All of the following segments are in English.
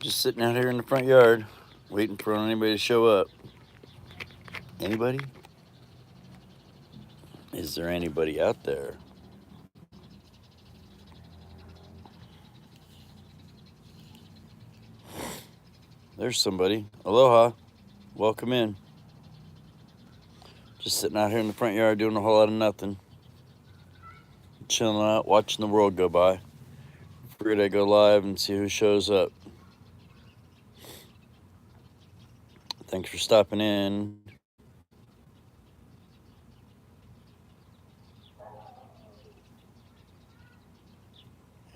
Just sitting out here in the front yard, waiting for anybody to show up. Anybody? Is there anybody out there? There's somebody. Aloha. Welcome in. Just sitting out here in the front yard doing a whole lot of nothing. Chilling out, watching the world go by. Figured I'd go live and see who shows up. Thanks for stopping in.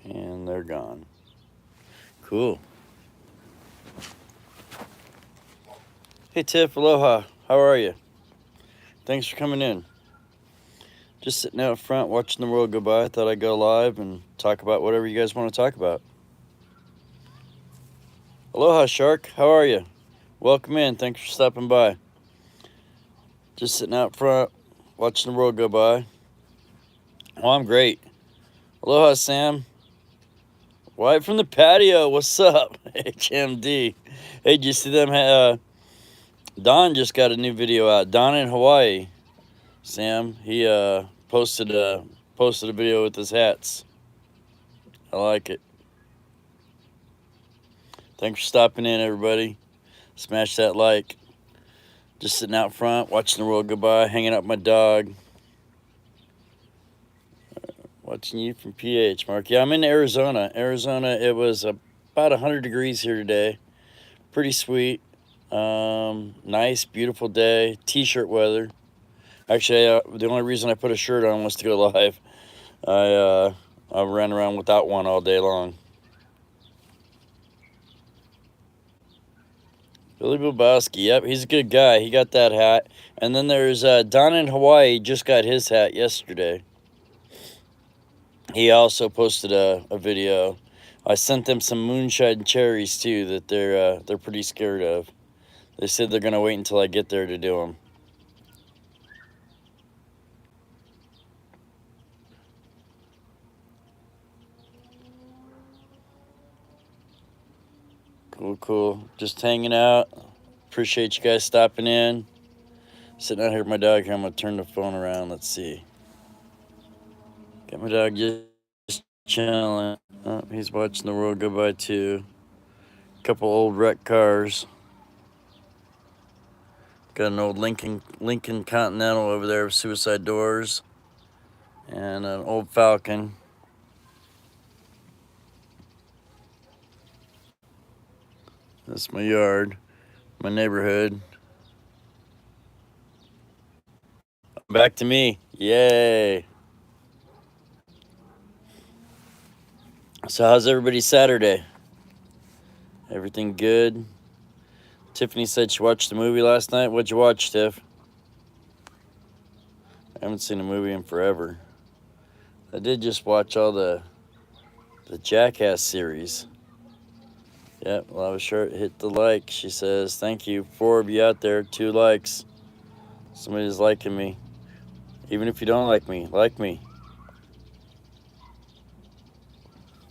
And they're gone. Cool. Hey Tiff, aloha. How are you? Thanks for coming in. Just sitting out front watching the world go by. I thought I'd go live and talk about whatever you guys want to talk about. Aloha, Shark. How are you? Welcome in. Thanks for stopping by. Just sitting out front watching the world go by. Oh, I'm great. Aloha, Sam. White from the patio. What's up? HMD. Hey, did you see them? Don just got a new video out. Don in Hawaii. Sam, he posted a video with his hats. I like it. Thanks for stopping in, everybody. Smash that like. Just sitting out front, watching the world go by, hanging out with my dog. Watching you from PH, Mark. Yeah, I'm in Arizona. Arizona, it was about 100 degrees here today. Pretty sweet. Nice, beautiful day. T-shirt weather. Actually, the only reason I put a shirt on was to go live. I ran around without one all day long. Billy Bobowski, yep, he's a good guy. He got that hat. And then there's Don in Hawaii, just got his hat yesterday. He also posted a video. I sent them some moonshine cherries too that they're pretty scared of. They said they're gonna wait until I get there to do them. Cool. Just hanging out. Appreciate you guys stopping in. Sitting out here with my dog here. I'm going to turn the phone around. Let's see. Got my dog just chilling. Oh, he's watching the world go by too. Couple old wrecked cars. Got an old Lincoln Continental over there with suicide doors. And an old Falcon. That's my yard. My neighborhood. Back to me. Yay. So how's everybody's Saturday? Everything good? Tiffany said she watched the movie last night. What'd you watch, Tiff? I haven't seen a movie in forever. I did just watch all the Jackass series. Yep, well, I was sure hit the like. She says, thank you. 4 of you out there, 2 likes. Somebody's liking me. Even if you don't like me, like me.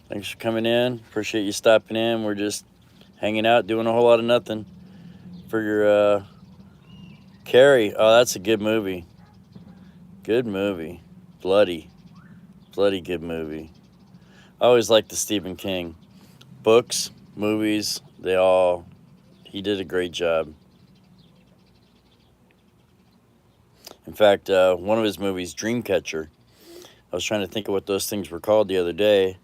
Thanks for coming in. Appreciate you stopping in. We're just hanging out, doing a whole lot of nothing. For your Carrie. Oh, that's a good movie. Good movie. Bloody good movie. I always liked the Stephen King books, movies. He did a great job. In fact, one of his movies, Dreamcatcher, I was trying to think of what those things were called the other day.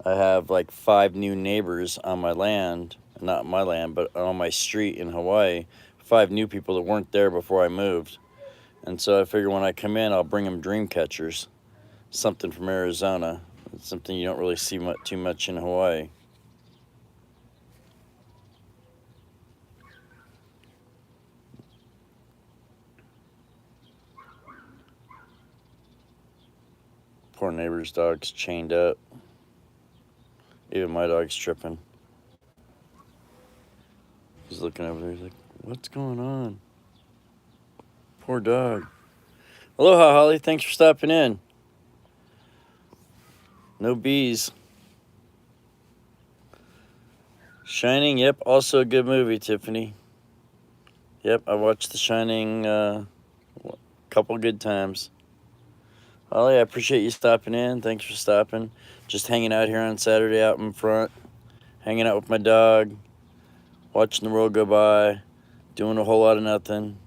I have like 5 new neighbors on my land, not my land, but on my street in Hawaii. 5 new people that weren't there before I moved. And so I figure when I come in, I'll bring them dream catchers, something from Arizona. It's something you don't really see too much in Hawaii. Poor neighbor's dog's chained up. Even my dog's tripping. He's looking over there. He's like, what's going on? Poor dog. Aloha, Holly. Thanks for stopping in. No bees. Shining, yep, also a good movie, Tiffany. Yep, I watched The Shining a couple good times. Holly, I appreciate you stopping in. Thanks for stopping. Just hanging out here on Saturday out in front, hanging out with my dog, watching the world go by, doing a whole lot of nothing.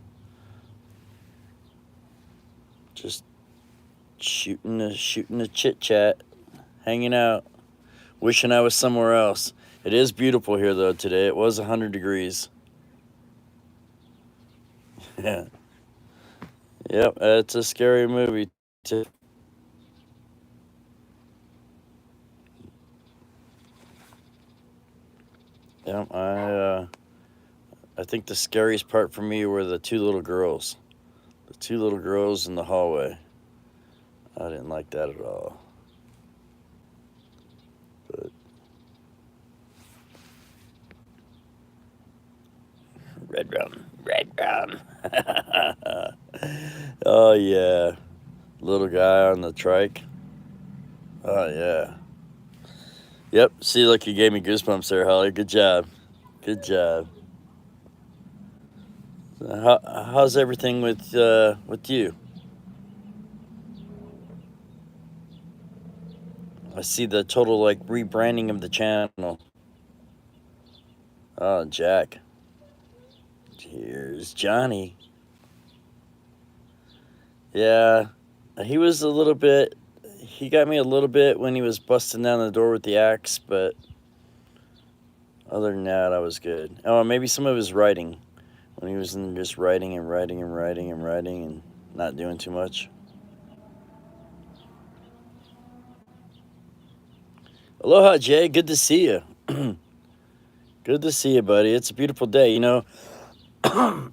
Just shooting a chit chat, hanging out, wishing I was somewhere else. It is beautiful here though today. It was 100 degrees. Yeah. Yep, it's a scary movie too. Yep, I think the scariest part for me were the two little girls. The two little girls in the hallway. I didn't like that at all. But red rum. Oh yeah, little guy on the trike. Oh yeah. Yep. See, look, you gave me goosebumps there, Holly. Good job. Good job. How's everything with you? I see the total like rebranding of the channel. Oh, Jack. Here's Johnny. Yeah, he was a little bit. He got me a little bit when he was busting down the door with the axe, but other than that, I was good. Oh, maybe some of his writing, when he was in just writing and not doing too much. Aloha, Jay. Good to see you. Good to see you, buddy. It's a beautiful day. You know,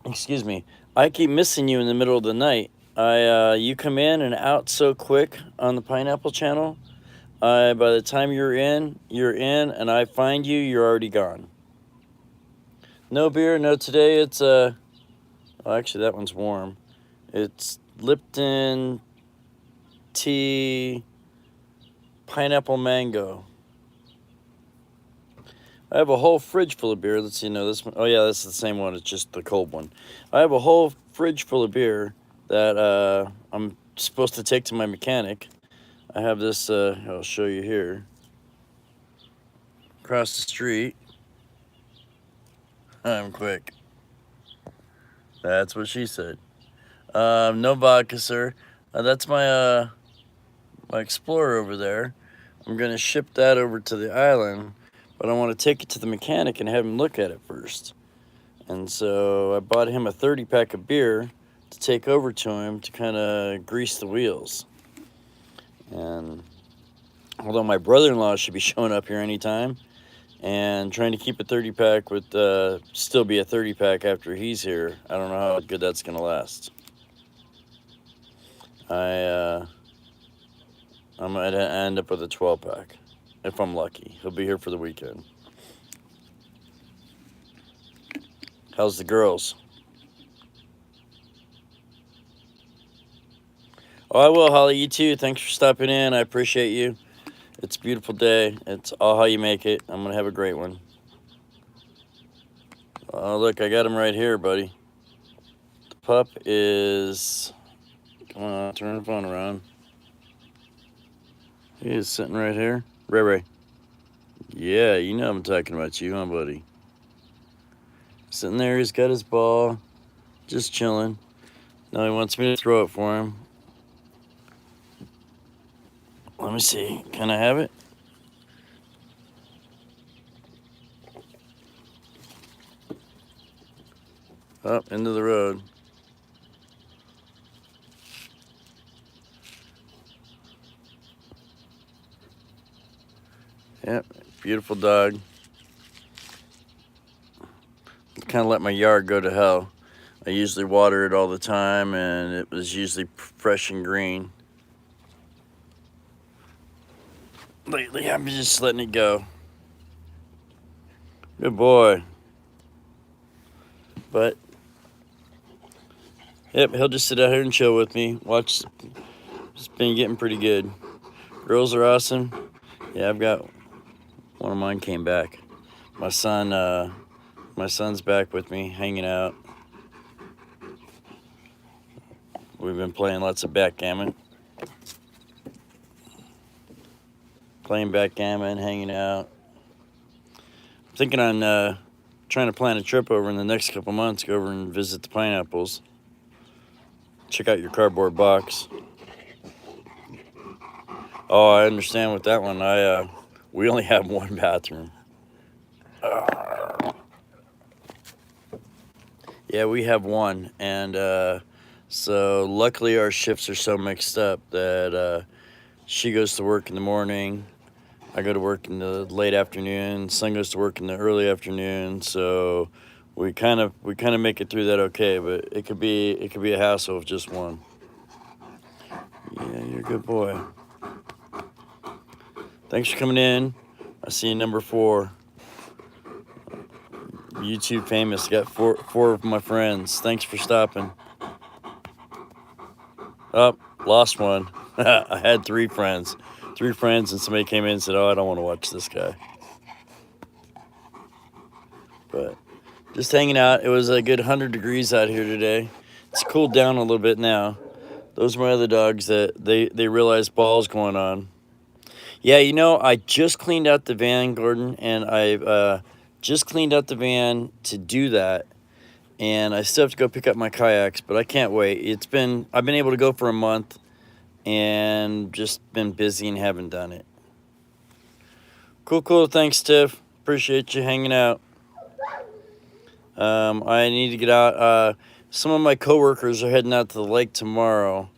excuse me. I keep missing you in the middle of the night. You come in and out so quick on the Pineapple Channel. By the time you're in, and I find you, you're already gone. No beer, no today. It's oh, actually that one's warm. It's Lipton tea, pineapple mango. I have a whole fridge full of beer. Let's see, no, this one. Oh yeah, that's the same one. It's just the cold one. I have a whole fridge full of beer that I'm supposed to take to my mechanic. I have this. I'll show you here. Across the street. I'm quick. That's what she said. No vodka, sir. That's my Explorer over there. I'm gonna ship that over to the island, but I want to take it to the mechanic and have him look at it first. And so I bought him a 30-pack of beer to take over to him to kind of grease the wheels. And although my brother-in-law should be showing up here anytime, and trying to keep a 30-pack with still be a 30-pack after he's here, I don't know how good that's gonna last. I might end up with a 12-pack if I'm lucky. He'll be here for the weekend. How's the girls? Oh, I will, Holly. You too. Thanks for stopping in. I appreciate you. It's a beautiful day. It's all how you make it. I'm gonna have a great one. Oh, look, I got him right here, buddy. The pup is... Come on, turn the phone around. He is sitting right here. Ray Ray. Yeah, you know I'm talking about you, huh, buddy? Sitting there, he's got his ball. Just chilling. Now he wants me to throw it for him. Let me see. Can I have it? Up into the road. Yep, beautiful dog. Kind of let my yard go to hell. I usually water it all the time, and it was usually fresh and green. Lately, I'm just letting it go. Good boy. But, yep, he'll just sit out here and chill with me. Watch. It's been getting pretty good. Girls are awesome. Yeah, I've got one of mine came back. My son's back with me, hanging out. We've been playing lots of backgammon. Hanging out. I'm thinking on trying to plan a trip over in the next couple months. Go over and visit the pineapples. Check out your cardboard box. Oh, I understand with that one. We only have one bathroom. Yeah, we have one, and so luckily our shifts are so mixed up that she goes to work in the morning, I go to work in the late afternoon, son goes to work in the early afternoon, so we kind of make it through that okay, but it could be a hassle with just one. Yeah, you're a good boy. Thanks for coming in. I see you, number 4. YouTube famous. Got four of my friends. Thanks for stopping. Oh, lost one. I had 3 friends. 3 friends, and somebody came in and said, "Oh, I don't want to watch this guy." But just hanging out. It was a good 100 degrees out here today. It's cooled down a little bit now. Those are my other dogs that they realize ball's going on. Yeah, I just cleaned out the van, Gordon, and I just cleaned out the van to do that. And I still have to go pick up my kayaks, but I can't wait. I've been able to go for a month and just been busy and haven't done it. Cool. Thanks, Tiff. Appreciate you hanging out. I need to get out. Some of my coworkers are heading out to the lake tomorrow,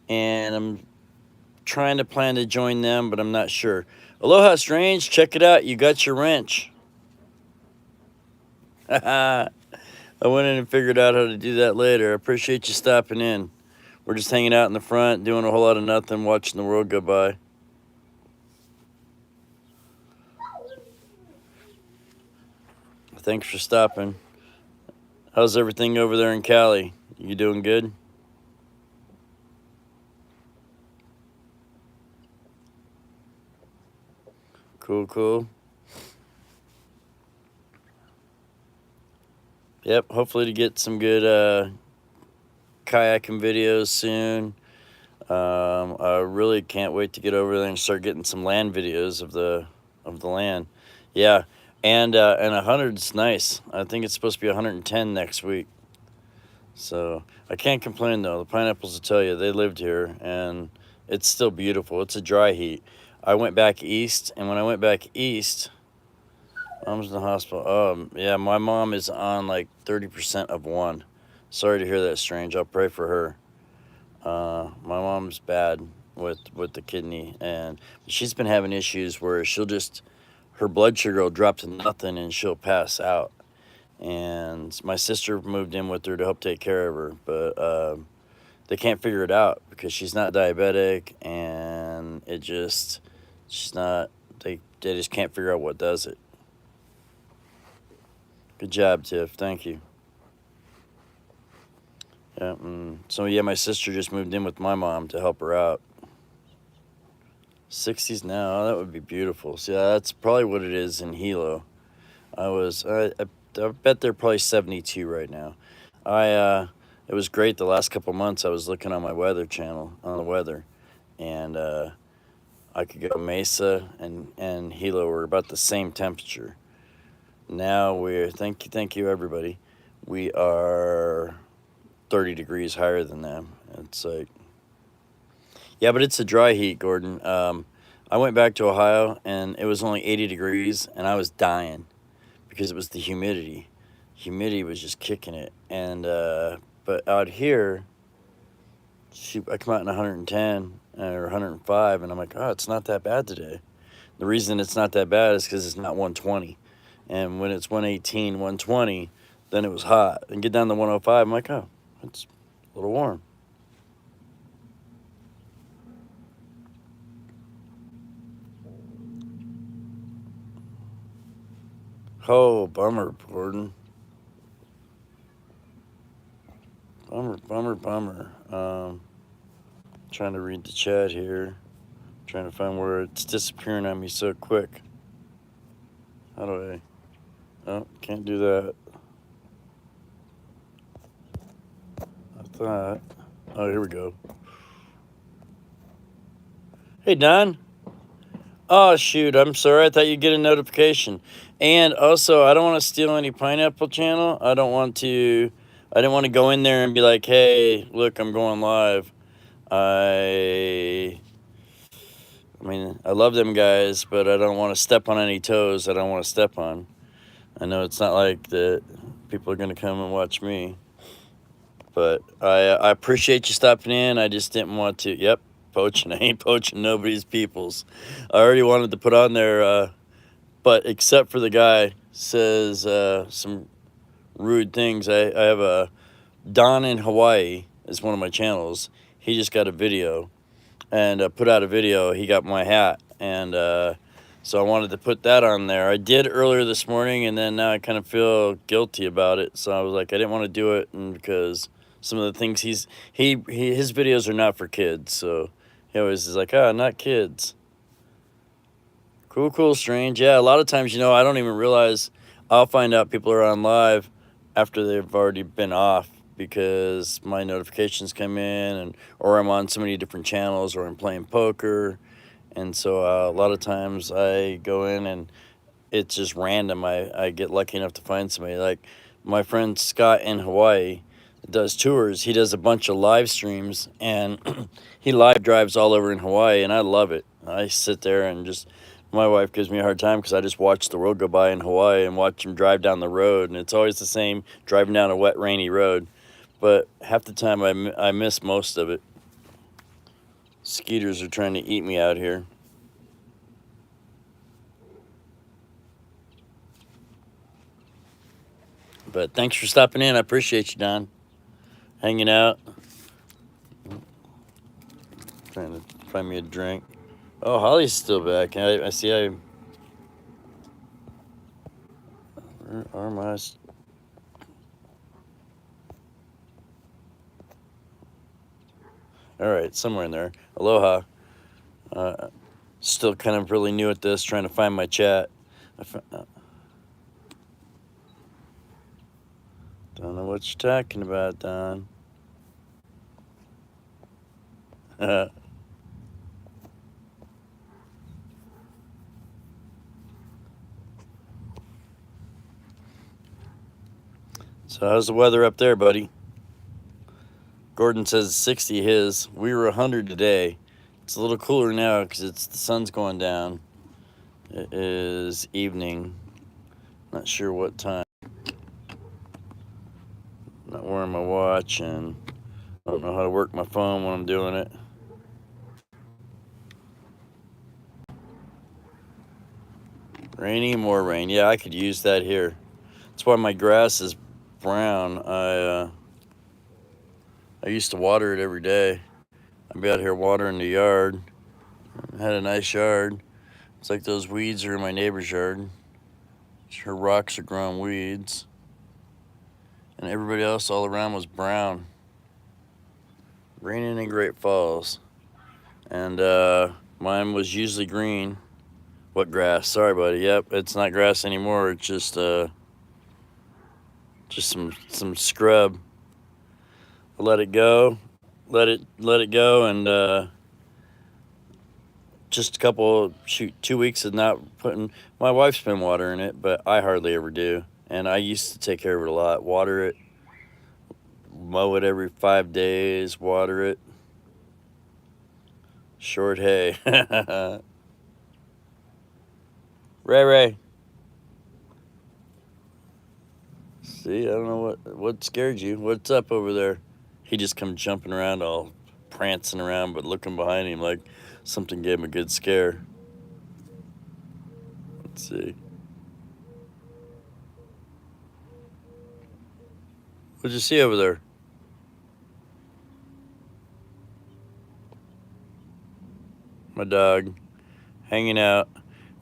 and I'm trying to plan to join them, but I'm not sure. Aloha, Strange. Check it out. You got your wrench. I went in and figured out how to do that later. I appreciate you stopping in. We're just hanging out in the front, doing a whole lot of nothing, watching the world go by. Thanks for stopping. How's everything over there in Cali? You doing good? Cool. Yep, hopefully to get some good kayaking videos soon. I really can't wait to get over there and start getting some land videos of the land. Yeah, and 100's nice. I think it's supposed to be 110 next week. So I can't complain though. The pineapples will tell you they lived here, and it's still beautiful. It's a dry heat. I went back east, and when I went back east, Mom's in the hospital. Yeah, my mom is on like 30% of one. Sorry to hear that, Strange. I'll pray for her. My mom's bad with the kidney, and she's been having issues where her blood sugar will drop to nothing and she'll pass out. And my sister moved in with her to help take care of her, but they can't figure it out because she's not diabetic, and she's not. They just can't figure out what does it. Good job, Tiff. Thank you. Yeah. So yeah, my sister just moved in with my mom to help her out. 60s now. Oh, that would be beautiful. See, that's probably what it is in Hilo. I bet they're probably 72 right now. It was great the last couple months. I was looking on my weather channel on the weather, and I could go Mesa and Hilo were about the same temperature. Now thank you everybody. We are 30 degrees higher than them. It's like, yeah, but it's a dry heat, Gordon. I went back to Ohio and it was only 80 degrees and I was dying because it was the humidity. Humidity was just kicking it. And but out here, I come out in 110 or 105, and I'm like, oh, it's not that bad today. The reason it's not that bad is because it's not 120. And when it's 118, 120, then it was hot. And get down to 105, I'm like, oh, it's a little warm. Oh, bummer, Gordon. Bummer. Trying to read the chat here. Trying to find where it's disappearing on me so quick. How do I? Oh, can't do that. I thought. Oh, here we go. Hey, Don. Oh, shoot. I'm sorry. I thought you'd get a notification. And also, I don't want to steal any Pineapple channel. I don't want to. I didn't want to go in there and be like, hey, look, I'm going live. I mean, I love them guys, but I don't want to step on any toes I don't want to step on. I know it's not like that people are going to come and watch me. But I appreciate you stopping in. I just didn't want to. Yep, poaching. I ain't poaching nobody's peoples. I already wanted to put on there, but except for the guy says some rude things. I have a Don in Hawaii is one of my channels. He just got a video and put out a video. He got my hat, and so I wanted to put that on there. I did earlier this morning, and then now I kind of feel guilty about it. So I was like, I didn't want to do it, and because some of the things his videos are not for kids, so he always is like, not kids. Cool, strange. Yeah, a lot of times, I don't even realize. I'll find out people are on live after they've already been off because my notifications come in, or I'm on so many different channels, or I'm playing poker, and so a lot of times I go in and it's just random. I get lucky enough to find somebody. Like my friend Scott in Hawaii does tours. He does a bunch of live streams, and he live drives all over in Hawaii, and I love it. I sit there and just, my wife gives me a hard time because I just watch the world go by in Hawaii and watch him drive down the road, and it's always the same, driving down a wet, rainy road. But half the time I miss most of it. Skeeters are trying to eat me out here. But thanks for stopping in. I appreciate you, Don. Hanging out. Trying to find me a drink. Oh, Holly's still back. I see. Where are my? All right, somewhere in there. Aloha. Still kind of really new at this, trying to find my chat. Don't know what you're talking about, Don. So how's the weather up there, buddy? Gordon says 60 his. We were 100 today. It's a little cooler now because the sun's going down. It is evening. Not sure what time. Not wearing my watch, and I don't know how to work my phone when I'm doing it. Rainy, more rain. Yeah, I could use that here. That's why my grass is brown. I used to water it every day. I'd be out here watering the yard. I had a nice yard. It's like those weeds are in my neighbor's yard. Her rocks are growing weeds. And everybody else all around was brown. Raining in Great Falls. And mine was usually green. What grass? Sorry, buddy. Yep, it's not grass anymore. It's just some scrub. I let it go. Let it go, and just a couple, 2 weeks of not putting. My wife's been watering it, but I hardly ever do. And I used to take care of it a lot. Water it, mow it every 5 days, water it. Short hay. Ray. See, I don't know what scared you. What's up over there? He just come jumping around, all prancing around, but looking behind him like something gave him a good scare. Let's see. What'd you see over there? My dog, hanging out,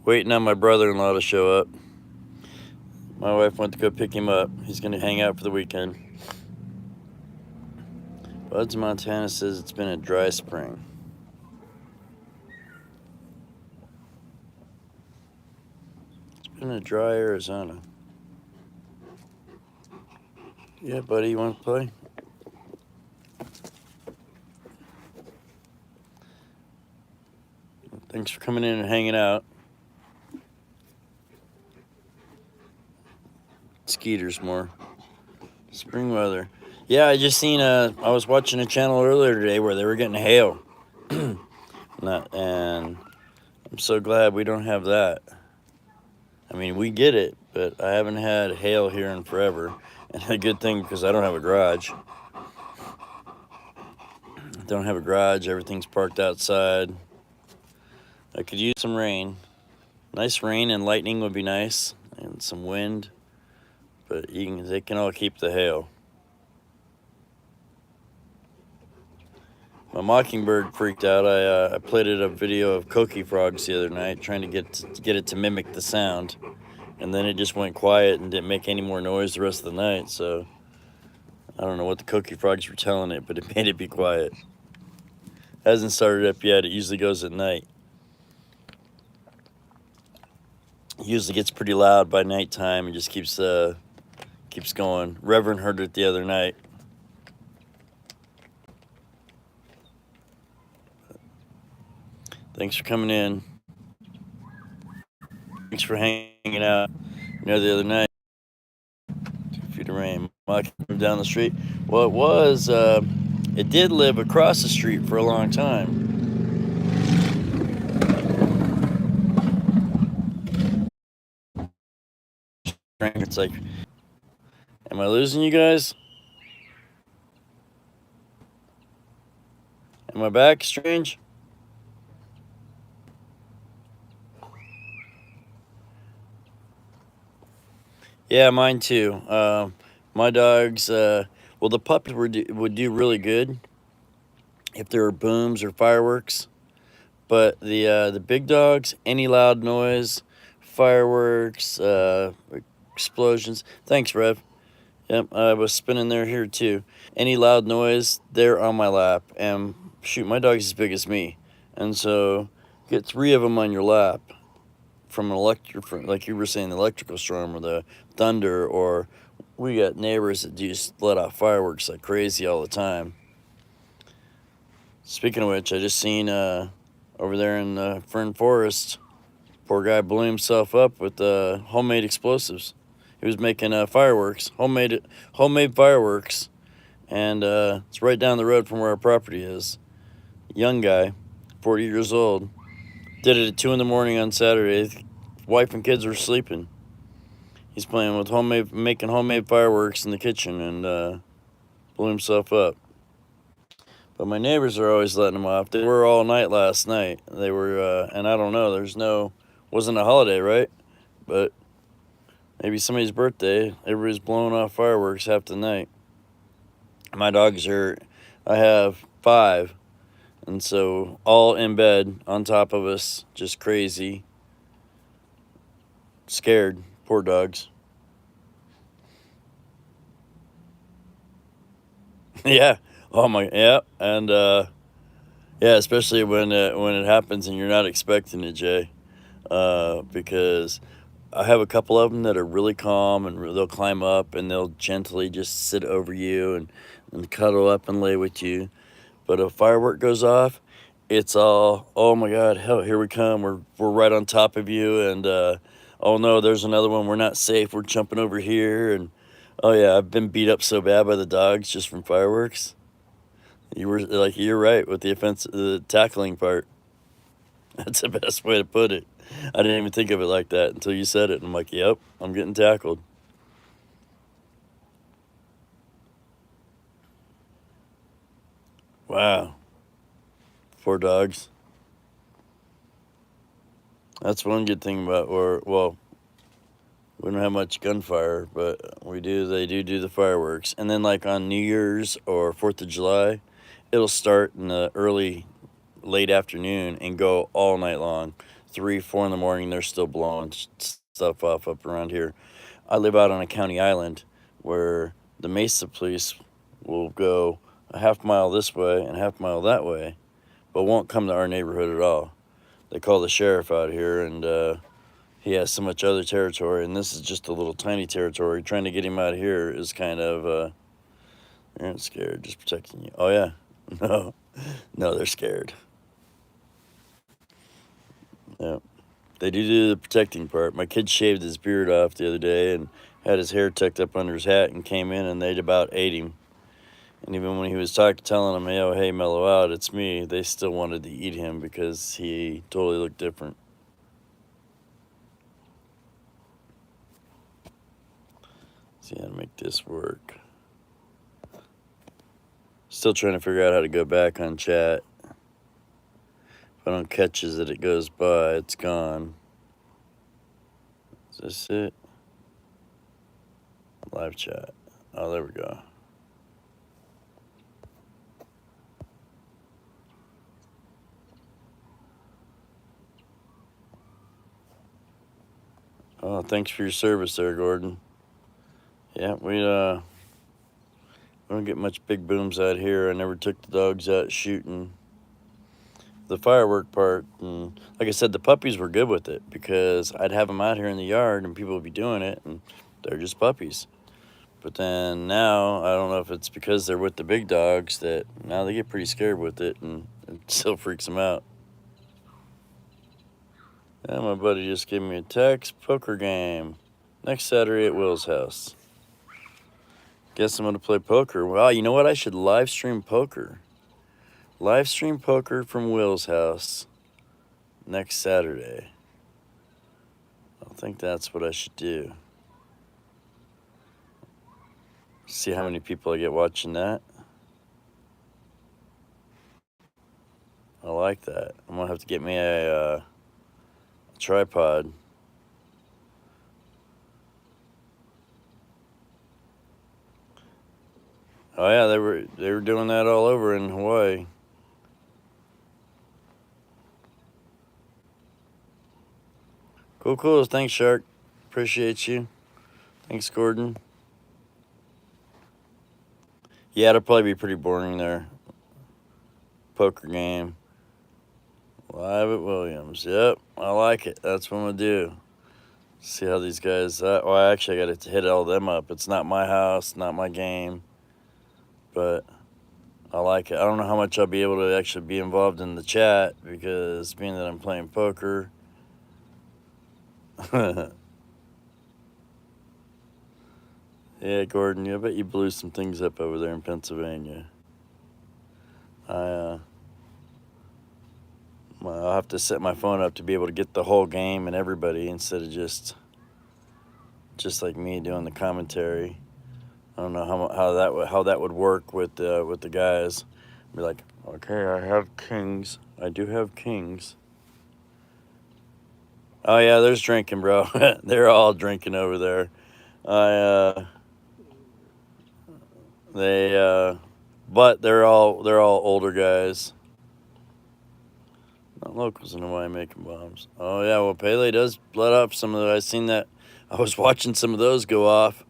waiting on my brother-in-law to show up. My wife went to go pick him up. He's going to hang out for the weekend. Buds Montana says it's been a dry spring. It's been a dry Arizona. Yeah, buddy, you want to play? Thanks for coming in and hanging out. Skeeters more. Spring weather. Yeah, I just seen I was watching a channel earlier today where they were getting hail. And I'm so glad we don't have that. I mean, we get it, but I haven't had hail here in forever. And a good thing because I don't have a garage. I don't have a garage. Everything's parked outside. I could use some rain. Nice rain and lightning would be nice, and some wind. But they can all keep the hail. My mockingbird freaked out. I played it a video of coqui frogs the other night, trying to get it to mimic the sound, and then it just went quiet and didn't make any more noise the rest of the night. So I don't know what the coqui frogs were telling it, but it made it be quiet. Hasn't started up yet. It usually goes at night. It usually gets pretty loud by nighttime and just keeps going. Reverend heard it the other night. Thanks for coming in. Thanks for hanging out. You know, the other night, 2 feet of rain. Mockingbird down the street. Well, it did live across the street for a long time. It's like, am I losing you guys? Am I back, Strange? Yeah, mine too. My dogs, well, the pups would do really good if there were booms or fireworks. But the big dogs, any loud noise, fireworks, explosions. Thanks, Rev. Yep, I was spinning there here too. Any loud noise, they're on my lap. And shoot, my dog's as big as me, and so get 3 of them on your lap from like you were saying, the electrical storm or the thunder, or we got neighbors that just let off fireworks like crazy all the time. Speaking of which, I just seen over there in Fern Forest, poor guy blew himself up with homemade explosives. He was making fireworks, homemade fireworks, and it's right down the road from where our property is. Young guy, 40 years old, did it at 2 in the morning on Saturday. Wife and kids were sleeping. He's playing with making homemade fireworks in the kitchen, and blew himself up. But my neighbors are always letting him off. They were all night last night. They were, and I don't know. Wasn't a holiday, right? But maybe somebody's birthday. Everybody's blowing off fireworks half the night. I have 5, and so all in bed on top of us, just crazy, scared. Poor dogs. Yeah. Oh my. Yeah. And yeah, especially when it happens and you're not expecting it, Jay. Because I have a couple of them that are really calm and they'll climb up and they'll gently just sit over you and cuddle up and lay with you. But a firework goes off, it's all, oh my God, hell, here we come. We're right on top of you, and oh no, there's another one. We're not safe. We're jumping over here, and oh yeah, I've been beat up so bad by the dogs just from fireworks. You're right with the tackling part. That's the best way to put it. I didn't even think of it like that until you said it, and I'm like, yep, I'm getting tackled. Wow, 4 dogs. That's one good thing about, or well, we don't have much gunfire, but we do. They do the fireworks, and then like on New Year's or 4th of July, it'll start in the late afternoon and go all night long. 3, 4 in the morning, they're still blowing stuff off up around here. I live out on a county island where the Mesa police will go a half mile this way and a half mile that way, but won't come to our neighborhood at all. They call the sheriff out here, and he has so much other territory, and this is just a little tiny territory. Trying to get him out of here is kind of, they're not scared, just protecting you. Oh, yeah. No. No, they're scared. Yeah. They do the protecting part. My kid shaved his beard off the other day and had his hair tucked up under his hat and came in and they'd about ate him. And even when he was telling them, "Hey, oh, hey, mellow out, it's me," they still wanted to eat him because he totally looked different. See how to make this work. Still trying to figure out how to go back on chat. If I don't catch as it goes by, it's gone. Is this it? Live chat. Oh, there we go. Oh, thanks for your service there, Gordon. Yeah, we don't get much big booms out here. I never took the dogs out shooting. The firework part, and like I said, the puppies were good with it because I'd have them out here in the yard and people would be doing it, and they're just puppies. But then now, I don't know if it's because they're with the big dogs that now they get pretty scared with it, and it still freaks them out. And my buddy just gave me a text. Poker game next Saturday at Will's house. Guess I'm gonna play poker. Well, you know what? I should live stream poker. Live stream poker from Will's house next Saturday. I think that's what I should do. See how many people I get watching that. I like that. I'm gonna have to get me a tripod. Oh yeah, they were doing that all over in Hawaii. Cool. Thanks, Shark. Appreciate you. Thanks, Gordon. Yeah, it'll probably be pretty boring there. Poker game. Live at Williams. Yep, I like it. That's what I'm gonna do. See how these guys. Actually, I got to hit all them up. It's not my house, not my game, but I like it. I don't know how much I'll be able to actually be involved in the chat because being that I'm playing poker. Yeah, Gordon, I bet you blew some things up over there in Pennsylvania. I'll have to set my phone up to be able to get the whole game and everybody instead of just like me doing the commentary. I don't know how that would work with the guys. Be like, okay, I have kings. I do have kings. Oh yeah, there's drinking, bro. They're all drinking over there. But they're all older guys. Not locals in Hawaii making bombs. Oh yeah, well Pele does let off some of that. I seen that. I was watching some of those go off.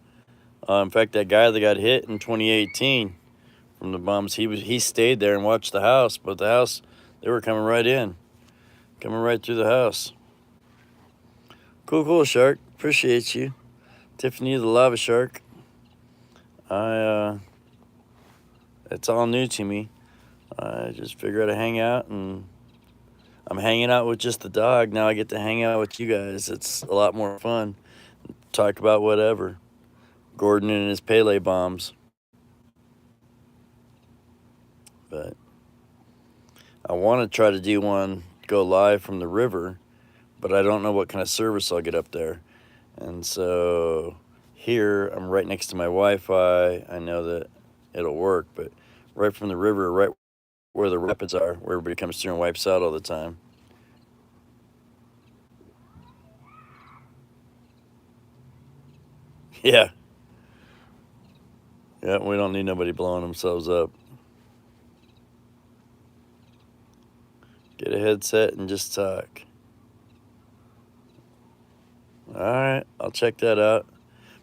In fact, that guy that got hit in 2018 from the bombs, he stayed there and watched the house. But the house, they were coming right through the house. Cool, Shark. Appreciate you, Tiffany, the lava shark. It's all new to me. I just figured I'd hang out, and I'm hanging out with just the dog. Now I get to hang out with you guys. It's a lot more fun. Talk about whatever. Gordon and his Pele bombs. But I want to try to do one, go live from the river, but I don't know what kind of service I'll get up there. And so here, I'm right next to my Wi-Fi. I know that it'll work, but right from the river, right where the rapids are, where everybody comes through and wipes out all the time. Yeah. Yeah, we don't need nobody blowing themselves up. Get a headset and just talk. All right, I'll check that out.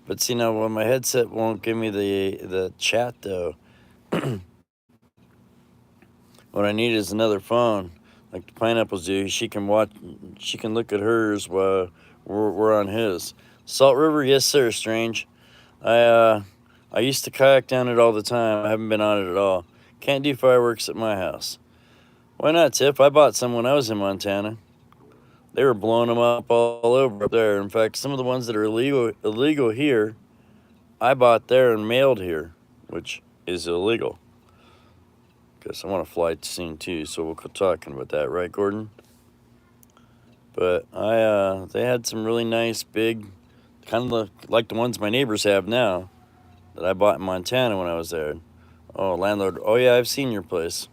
But see, now when my headset won't give me the chat though, what I need is another phone, like the pineapples do. She can look at hers while we're on his. Salt River, yes sir, Strange. I used to kayak down it all the time. I haven't been on it at all. Can't do fireworks at my house. Why not, Tiff? I bought some when I was in Montana. They were blowing them up all over up there. In fact, some of the ones that are illegal here, I bought there and mailed here, which is illegal. Guess I want to fly soon too, so we'll quit talking about that, right, Gordon? But they had some really nice, big, kind of like the ones my neighbors have now that I bought in Montana when I was there. Oh, landlord. Oh yeah, I've seen your place.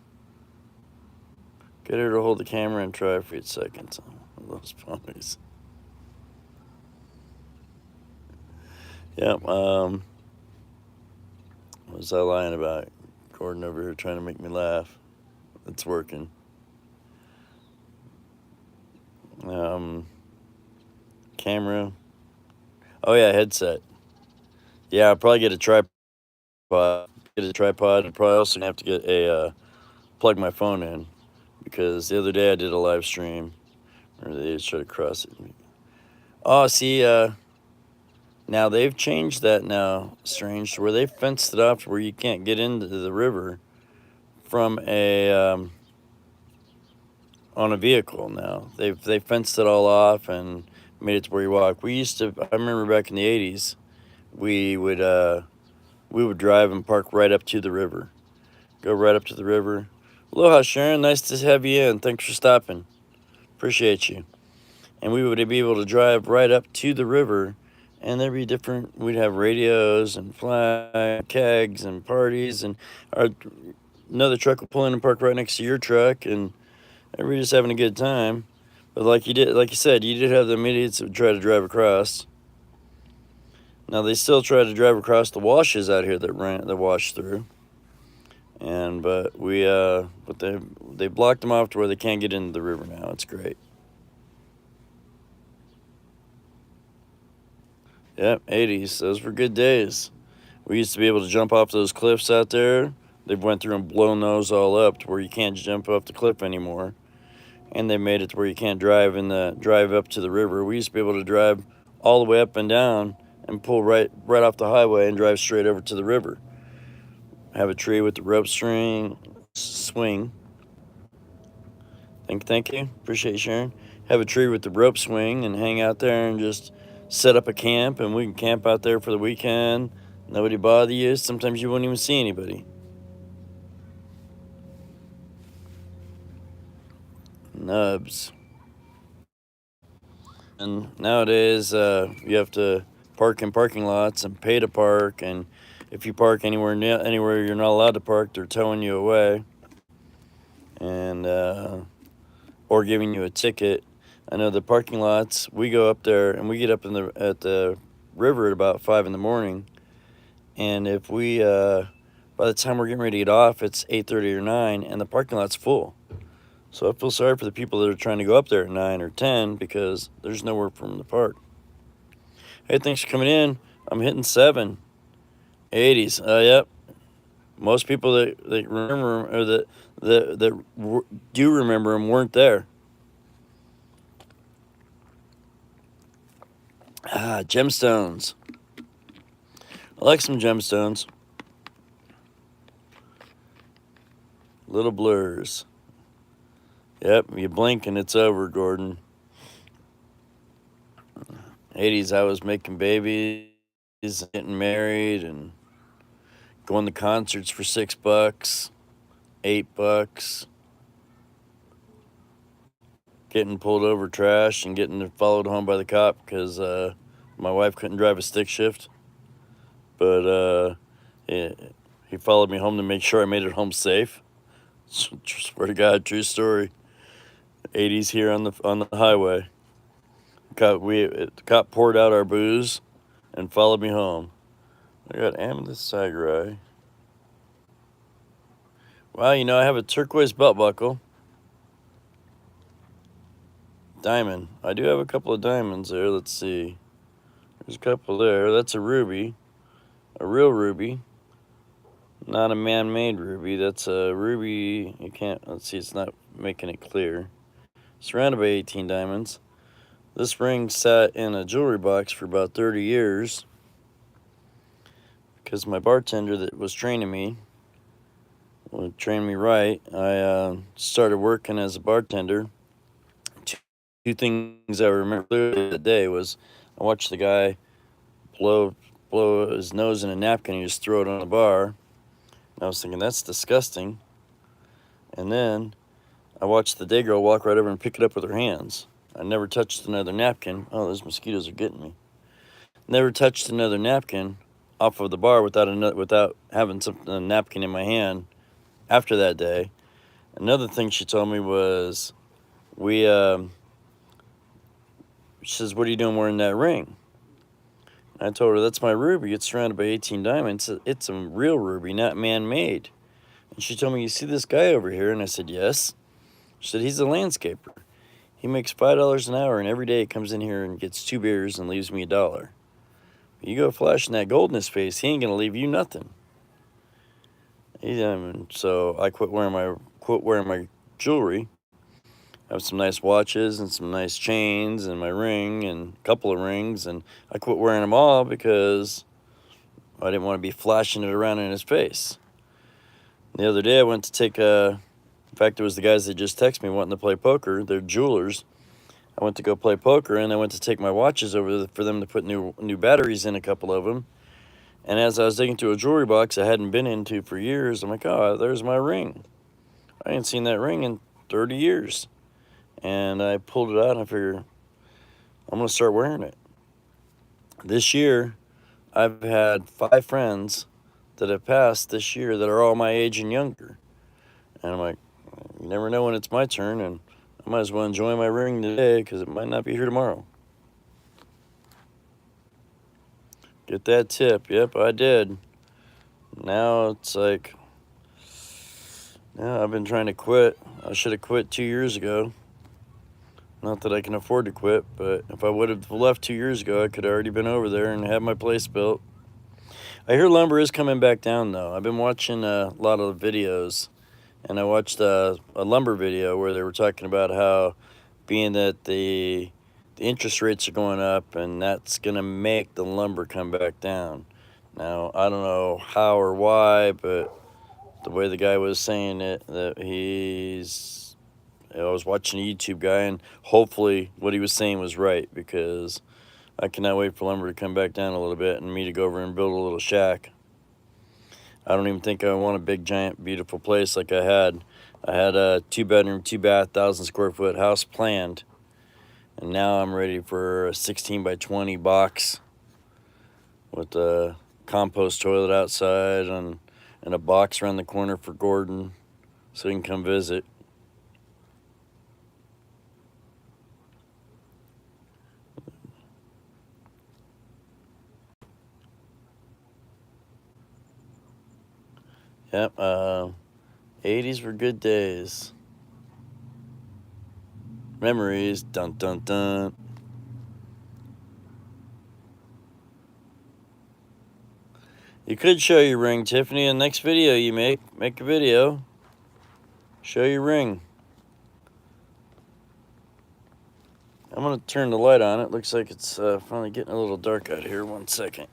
Get her to hold the camera and try for 8 seconds. Oh, those ponies. Yep. What was I lying about? Gordon over here trying to make me laugh. It's working. Camera. Oh yeah, headset. Yeah, I'll probably get a tripod. Get a tripod, and probably also gonna have to get a plug my phone in, because the other day I did a live stream, or they just tried to cross it. Oh, see, now they've changed that now, Strange, where they fenced it off to where you can't get into the river from on a vehicle now. They fenced it all off and made it to where you walk. We used to. I remember back in the '80s, we would drive and park right up to the river. Go right up to the river. Aloha, Sharon. Nice to have you in. Thanks for stopping. Appreciate you. And we would be able to drive right up to the river, and there'd be different. We'd have radios and flag kegs and parties, and another truck would pull in and park right next to your truck, and everybody just having a good time. But like you said, you did have the idiots that would try to drive across. Now they still try to drive across the washes out here that wash through. But they blocked them off to where they can't get into the river now. It's great. Yep, '80s. Those were good days. We used to be able to jump off those cliffs out there. They've went through and blown those all up to where you can't jump off the cliff anymore. And they made it to where you can't drive up to the river. We used to be able to drive all the way up and down and pull right off the highway and drive straight over to the river. Have a tree with the rope swing. Thank you. Appreciate you sharing. Have a tree with the rope swing and hang out there and just set up a camp, and we can camp out there for the weekend. Nobody bother you. Sometimes you won't even see anybody. Nubs. And nowadays, you have to park in parking lots and pay to park, and if you park anywhere you're not allowed to park, they're towing you away, and or giving you a ticket. I know the parking lots. We go up there and we get up at the river at about 5 in the morning, and if we by the time we're getting ready to get off, it's 8:30 or 9, and the parking lot's full. So I feel sorry for the people that are trying to go up there at 9 or 10 because there's nowhere for them to park. Hey, thanks for coming in. I'm hitting 7. '80s. Yep. Most people that remember or that do remember them weren't there. Gemstones. I like some gemstones. Little blurs. Yep, you blink and it's over, Gordon. '80s, I was making babies, getting married, and going to concerts for $6, $8, getting pulled over trash and getting followed home by the cop because my wife couldn't drive a stick shift. But he followed me home to make sure I made it home safe. Swear to God, true story. '80s here on the highway. The cop poured out our booze and followed me home. I got amethyst tiger eye. Wow, I have a turquoise belt buckle. Diamond. I do have a couple of diamonds there. Let's see. There's a couple there. That's a ruby. A real ruby. Not a man-made ruby. That's a ruby. You can't. Let's see. It's not making it clear. Surrounded by 18 diamonds. This ring sat in a jewelry box for about 30 years because my bartender that was training me, would train me right. I started working as a bartender. Two things I remember clearly that day was I watched the guy blow his nose in a napkin and just throw it on the bar. And I was thinking, that's disgusting. And then I watched the day girl walk right over and pick it up with her hands. I never touched another napkin. Oh, those mosquitoes are getting me. Never touched another napkin off of the bar without having a napkin in my hand after that day. Another thing she told me was, she says, what are you doing wearing that ring? I told her, that's my ruby. It's surrounded by 18 diamonds. It's a real ruby, not man-made. And she told me, you see this guy over here? And I said, yes. She said, he's a landscaper. He makes $5 an hour, and every day he comes in here and gets 2 beers and leaves me $1. You go flashing that gold in his face, he ain't gonna leave you nothing. So I quit wearing my jewelry. I have some nice watches and some nice chains and my ring and a couple of rings, and I quit wearing them all because I didn't want to be flashing it around in his face. The other day I went to take in fact, it was the guys that just texted me wanting to play poker. They're jewelers. I went to go play poker, and I went to take my watches over for them to put new batteries in, a couple of them. And as I was digging through a jewelry box I hadn't been into for years, I'm like, oh, there's my ring. I ain't seen that ring in 30 years. And I pulled it out, and I figured, I'm going to start wearing it. This year, I've had 5 friends that have passed this year that are all my age and younger. And I'm like, you never know when it's my turn, and I might as well enjoy my ring today because it might not be here tomorrow. Get that tip. Yep, I did. Now it's like, yeah, I've been trying to quit. I should have quit 2 years ago. Not that I can afford to quit, but if I would have left 2 years ago, I could have already been over there and had my place built. I hear lumber is coming back down, though. I've been watching a lot of videos, and I watched a lumber video where they were talking about how, being that the interest rates are going up, and that's going to make the lumber come back down. Now, I don't know how or why, but the way the guy was saying it, that I was watching a YouTube guy, and hopefully what he was saying was right, because I cannot wait for lumber to come back down a little bit and me to go over and build a little shack. I don't even think I want a big, giant, beautiful place like I had. I had a 2-bedroom, 2-bath, 1,000-square-foot house planned, and now I'm ready for a 16 by 20 box with a compost toilet outside and a box around the corner for Gordon so he can come visit. Yep, 80s were good days. Memories, dun dun dun. You could show your ring, Tiffany, in the next video you make a video. Show your ring. I'm gonna turn the light on. It looks like it's finally getting a little dark out here. 1 second.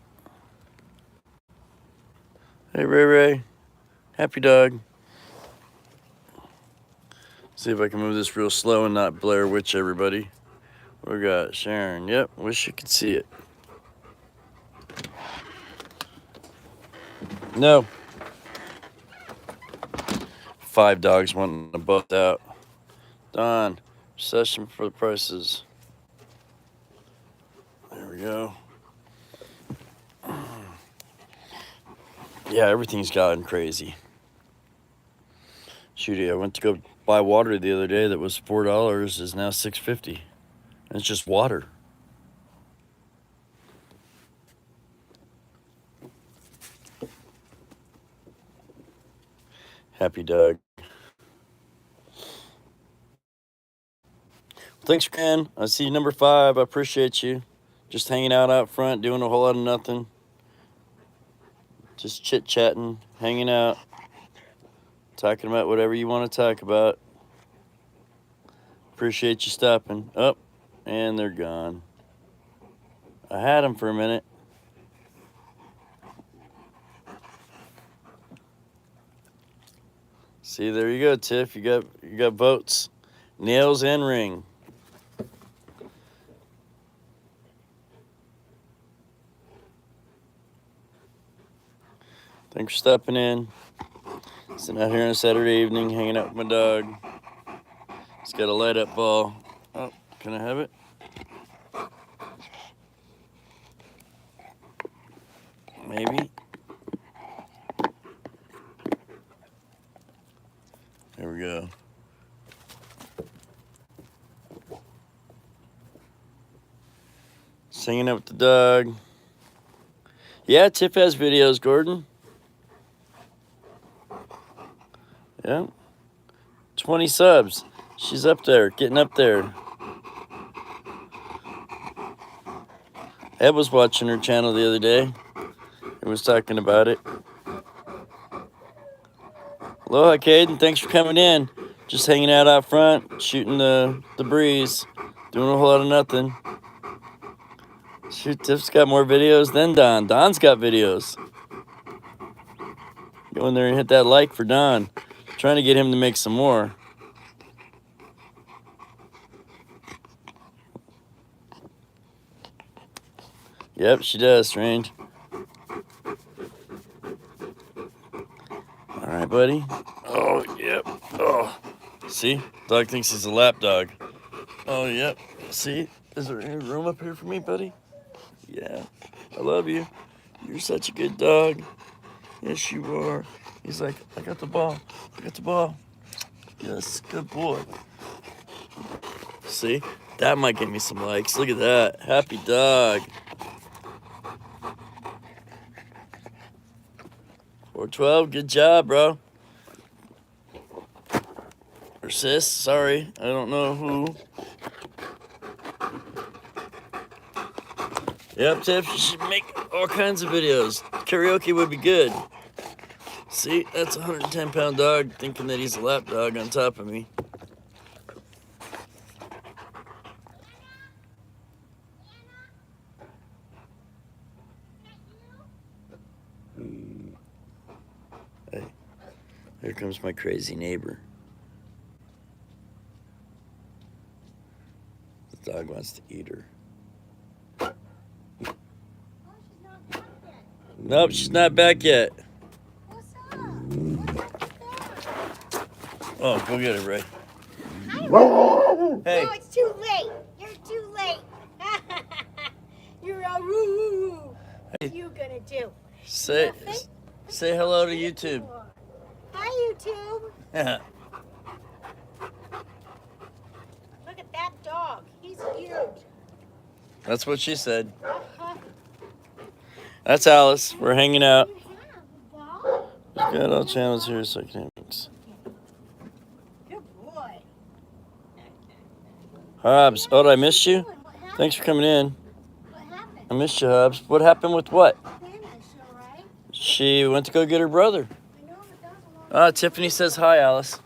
Hey, Ray Ray. Happy dog. See if I can move this real slow and not Blair Witch everybody. We got Sharon. Yep, wish you could see it. No. 5 dogs wanting to butt out. Don, session for the prices. There we go. Yeah, everything's gotten crazy. Shoot, I went to go buy water the other day that was $4, is now $6.50. And it's just water. Happy Doug. Thanks, Ken. I see you, number 5. I appreciate you. Just hanging out front, doing a whole lot of nothing. Just chit-chatting, hanging out, talking about whatever you want to talk about. Appreciate you stopping. Oh, And they're gone. I had them for a minute. See, there you go, Tiff. You got votes. Nails and ring. Thanks for stepping in. Sitting out here on a Saturday evening, hanging out with my dog. He's got a light up ball. Oh, can I have it? Maybe. There we go. Just hanging out with the dog. Yeah, Tiff has videos, Gordon. Yeah. 20 subs. She's up there, getting up there. Ed was watching her channel the other day. He was talking about it. Aloha, Caden. Thanks for coming in. Just hanging out front, shooting the breeze. Doing a whole lot of nothing. Shoot, Tiff's got more videos than Don. Don's got videos. Go in there and hit that like for Don. Trying to get him to make some more. Yep, she does, Strange. All right, buddy. Oh, yep. Oh, see? Dog thinks he's a lap dog. Oh, yep. See? Is there any room up here for me, buddy? Yeah. I love you. You're such a good dog. Yes, you are. He's like, I got the ball. I got the ball. Yes, good boy. See? That might get me some likes. Look at that. Happy dog. 412, good job, bro. Or sis, sorry. I don't know who. Yep, Tiff, you should make all kinds of videos. Karaoke would be good. See, that's a 110-pound dog thinking that he's a lap dog on top of me. Hey, here comes my crazy neighbor. The dog wants to eat her. Nope, she's not back yet. Oh, go get her, Ray. Hey. No, it's too late. You're too late. You're all woo. What are you gonna do? Say hello to YouTube. Hi, YouTube. Look at that dog. He's huge. That's what she said. That's Alice. We're hanging out. We've got all channels here, so I can have mix. Good boy. Hobbs, oh, did I miss you? Thanks for coming in. What happened? I missed you, Hobbs. What happened with what? Candace, all right? She went to go get her brother. I know, but that was a long Tiffany says hi, Alice.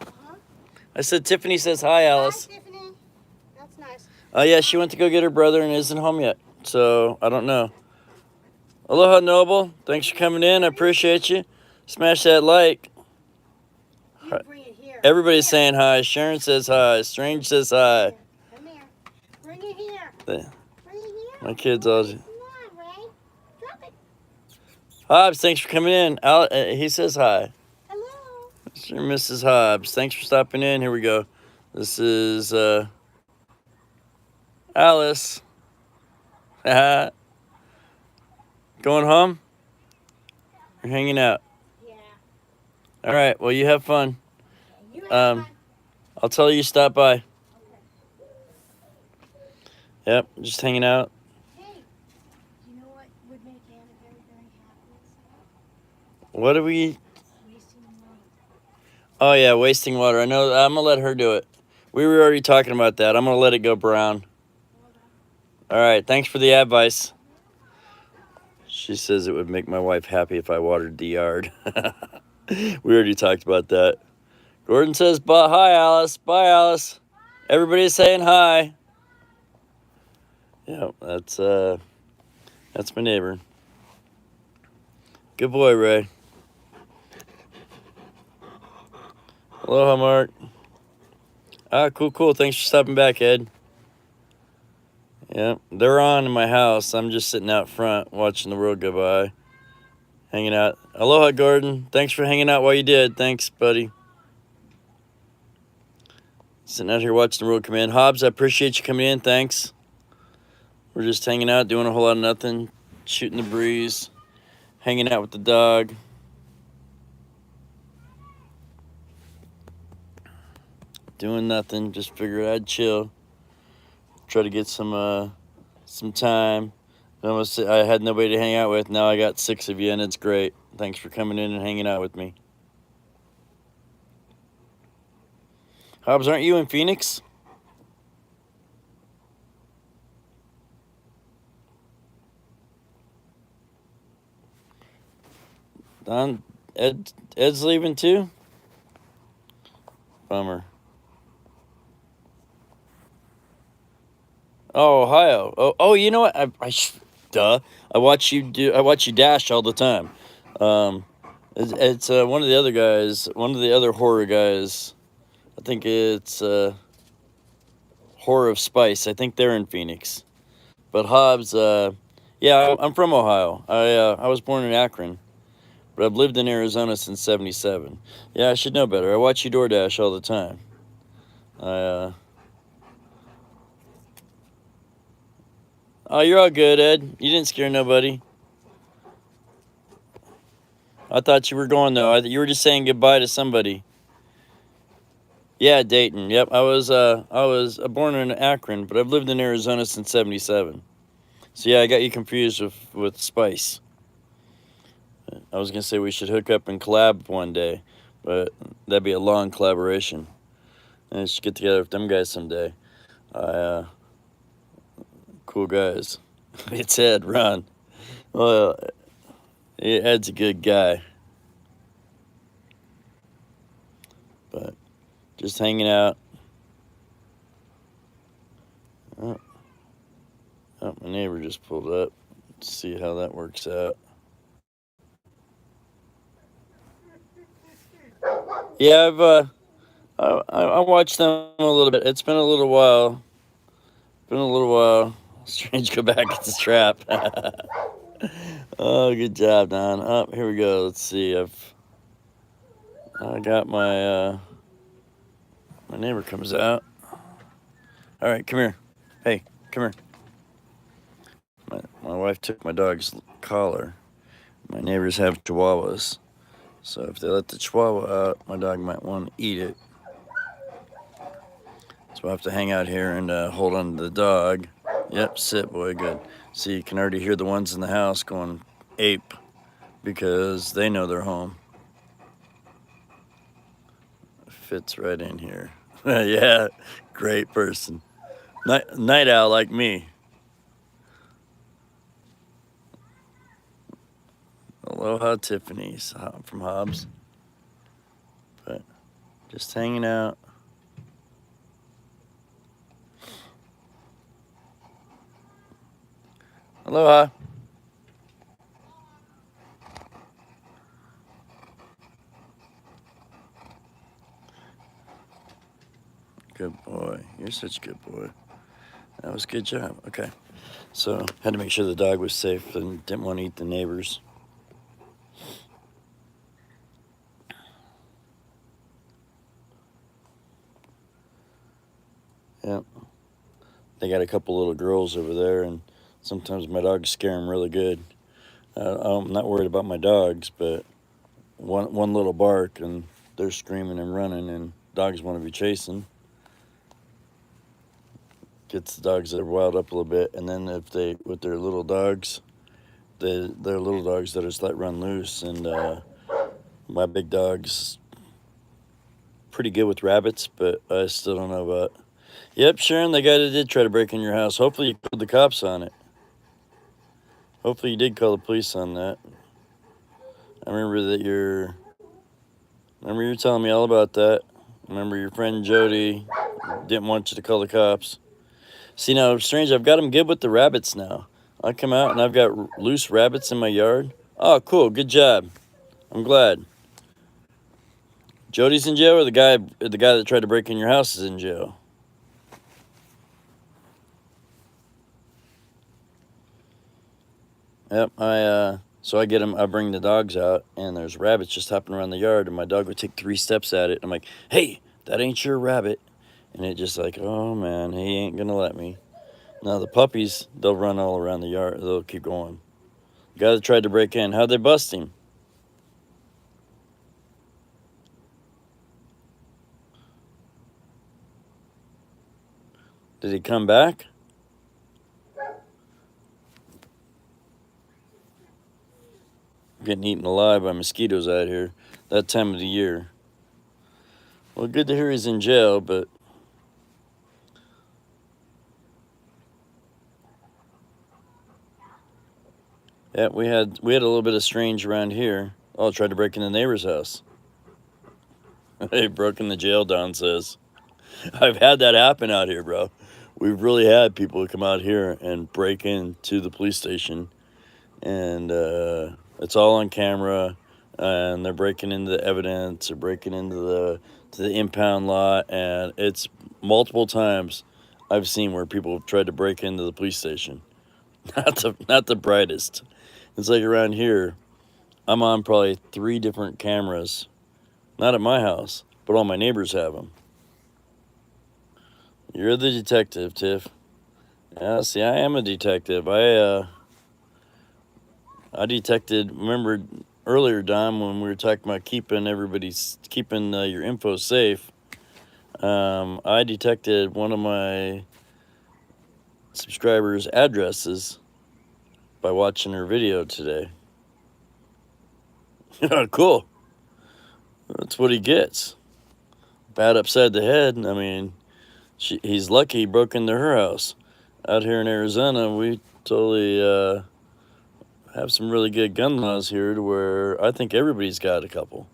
Huh? I said Tiffany says hi, Alice. Hi, Tiffany. That's nice. Oh, yeah, she went to go get her brother and isn't home yet. So, I don't know. Aloha, Noble. Thanks for coming in. I appreciate you. Smash that like. You bring it here. Everybody's Here. saying hi. Sharon says hi. Strange says hi. Come here. Bring it here. The- Bring it here. My kids all... Come on, Ray. Drop it. Hobbs, thanks for coming in. He says hi. Hello. Mr. and Mrs. Hobbs, thanks for stopping in. Here we go. This is Alice. Going home? You're hanging out. Yeah. All right. Well, you have fun. You have fun. I'll tell you stop by. Yep, just hanging out. Hey, you know what would make Anna very, very happy? What are we? Wasting money. Oh yeah, wasting water. I know. I'm gonna let her do it. We were already talking about that. I'm gonna let it go brown. All right. Thanks for the advice. She says it would make my wife happy if I watered the yard. We already talked about that. Gordon says, hi, Alice. Bye, Alice. Everybody's saying hi. Yeah, that's my neighbor. Good boy, Ray. Aloha, Mark. Ah, cool. Thanks for stopping back, Ed. Yeah, they're on in my house. I'm just sitting out front watching the world go by, hanging out. Aloha, Gordon. Thanks for hanging out while you did. Thanks, buddy. Sitting out here watching the world come in. Hobbs, I appreciate you coming in. Thanks. We're just hanging out, doing a whole lot of nothing, shooting the breeze, hanging out with the dog. Doing nothing. Just figured I'd chill. Try to get some time. I had nobody to hang out with. Now I got 6 of you, and it's great. Thanks for coming in and hanging out with me. Hobbs, aren't you in Phoenix? Don, Ed's leaving too? Bummer. Oh, Ohio. You know what? Duh. I watch you dash all the time. Um, it's one of the other guys, one of the other horror guys. I think it's Horror of Spice. I think they're in Phoenix. But Hobbs, yeah, I'm from Ohio. I was born in Akron, but I've lived in Arizona since '77. Yeah, I should know better. I watch you DoorDash all the time. I Oh, you're all good, Ed. You didn't scare nobody. I thought you were going though. You were just saying goodbye to somebody. Yeah, Dayton. Yep, I was born in Akron, but I've lived in Arizona since '77. So yeah, I got you confused with Spice. I was gonna say we should hook up and collab one day, but that'd be a long collaboration. And I should get together with them guys someday. Uh, cool guys. It's Ed. Ron. Well, Ed's a good guy, but just hanging out. Oh, my neighbor just pulled up. Let's see how that works out. Yeah, I watched them a little bit. It's been a little while. Been a little while. Strange, go back. It's a trap. Oh, good job, Don. Oh, here we go. Let's see. I got my neighbor comes out. All right, come here. Hey, come here. My wife took my dog's collar. My neighbors have chihuahuas, so if they let the chihuahua out, my dog might want to eat it. So I have to hang out here and hold on to the dog. Yep, sit, boy, good. See, you can already hear the ones in the house going ape because they know they're home. Fits right in here. Yeah, great person. Night owl like me. Aloha, Tiffany's from Hobbs. But just hanging out. Aloha. Good boy. You're such a good boy. That was a good job. Okay. So had to make sure the dog was safe and didn't want to eat the neighbors. Yep. They got a couple little girls over there, and sometimes my dogs scare them really good. I'm not worried about my dogs, but one little bark and they're screaming and running, and dogs want to be chasing. Gets the dogs that are wild up a little bit, and then if they with their little dogs, they're little dogs that are just let run loose, and my big dog's pretty good with rabbits, but I still don't know about. Yep, Sharon, the guy that did try to break in your house. Hopefully you called the cops on it. Hopefully you did call the police on that. I remember that Remember you telling me all about that. Remember your friend Jody didn't want you to call the cops. See, now, strange, I've got them good with the rabbits now. I come out and I've got loose rabbits in my yard. Oh, cool. Good job. I'm glad. Jody's in jail, or the guy that tried to break in your house is in jail? Yep. So I get him. I bring the dogs out, and there's rabbits just hopping around the yard, and my dog would take 3 steps at it. I'm like, "Hey, that ain't your rabbit," and it just like, "Oh man, he ain't gonna let me." Now the puppies, they'll run all around the yard. They'll keep going. The guy that tried to break in, how'd they bust him? Did he come back? Getting eaten alive by mosquitoes out here that time of the year. Well, good to hear he's in jail, but yeah, we had a little bit of strange around here. Oh, tried to break in the neighbor's house. They broke in the jail, Don says. I've had that happen out here, bro. We've really had people come out here and break into the police station, and it's all on camera, and they're breaking into the evidence, or breaking into the impound lot, and it's multiple times I've seen where people have tried to break into the police station. Not the brightest. It's like around here, I'm on probably 3 different cameras, not at my house, but all my neighbors have them. You're the detective, Tiff. Yeah, see, I am a detective. I detected. Remember earlier, Don, when we were talking about keeping your info safe. I detected one of my subscribers' addresses by watching her video today. Cool. That's what he gets. Bat upside the head. I mean, he's lucky he broke into her house. Out here in Arizona, we totally have some really good gun laws here to where I think everybody's got a couple.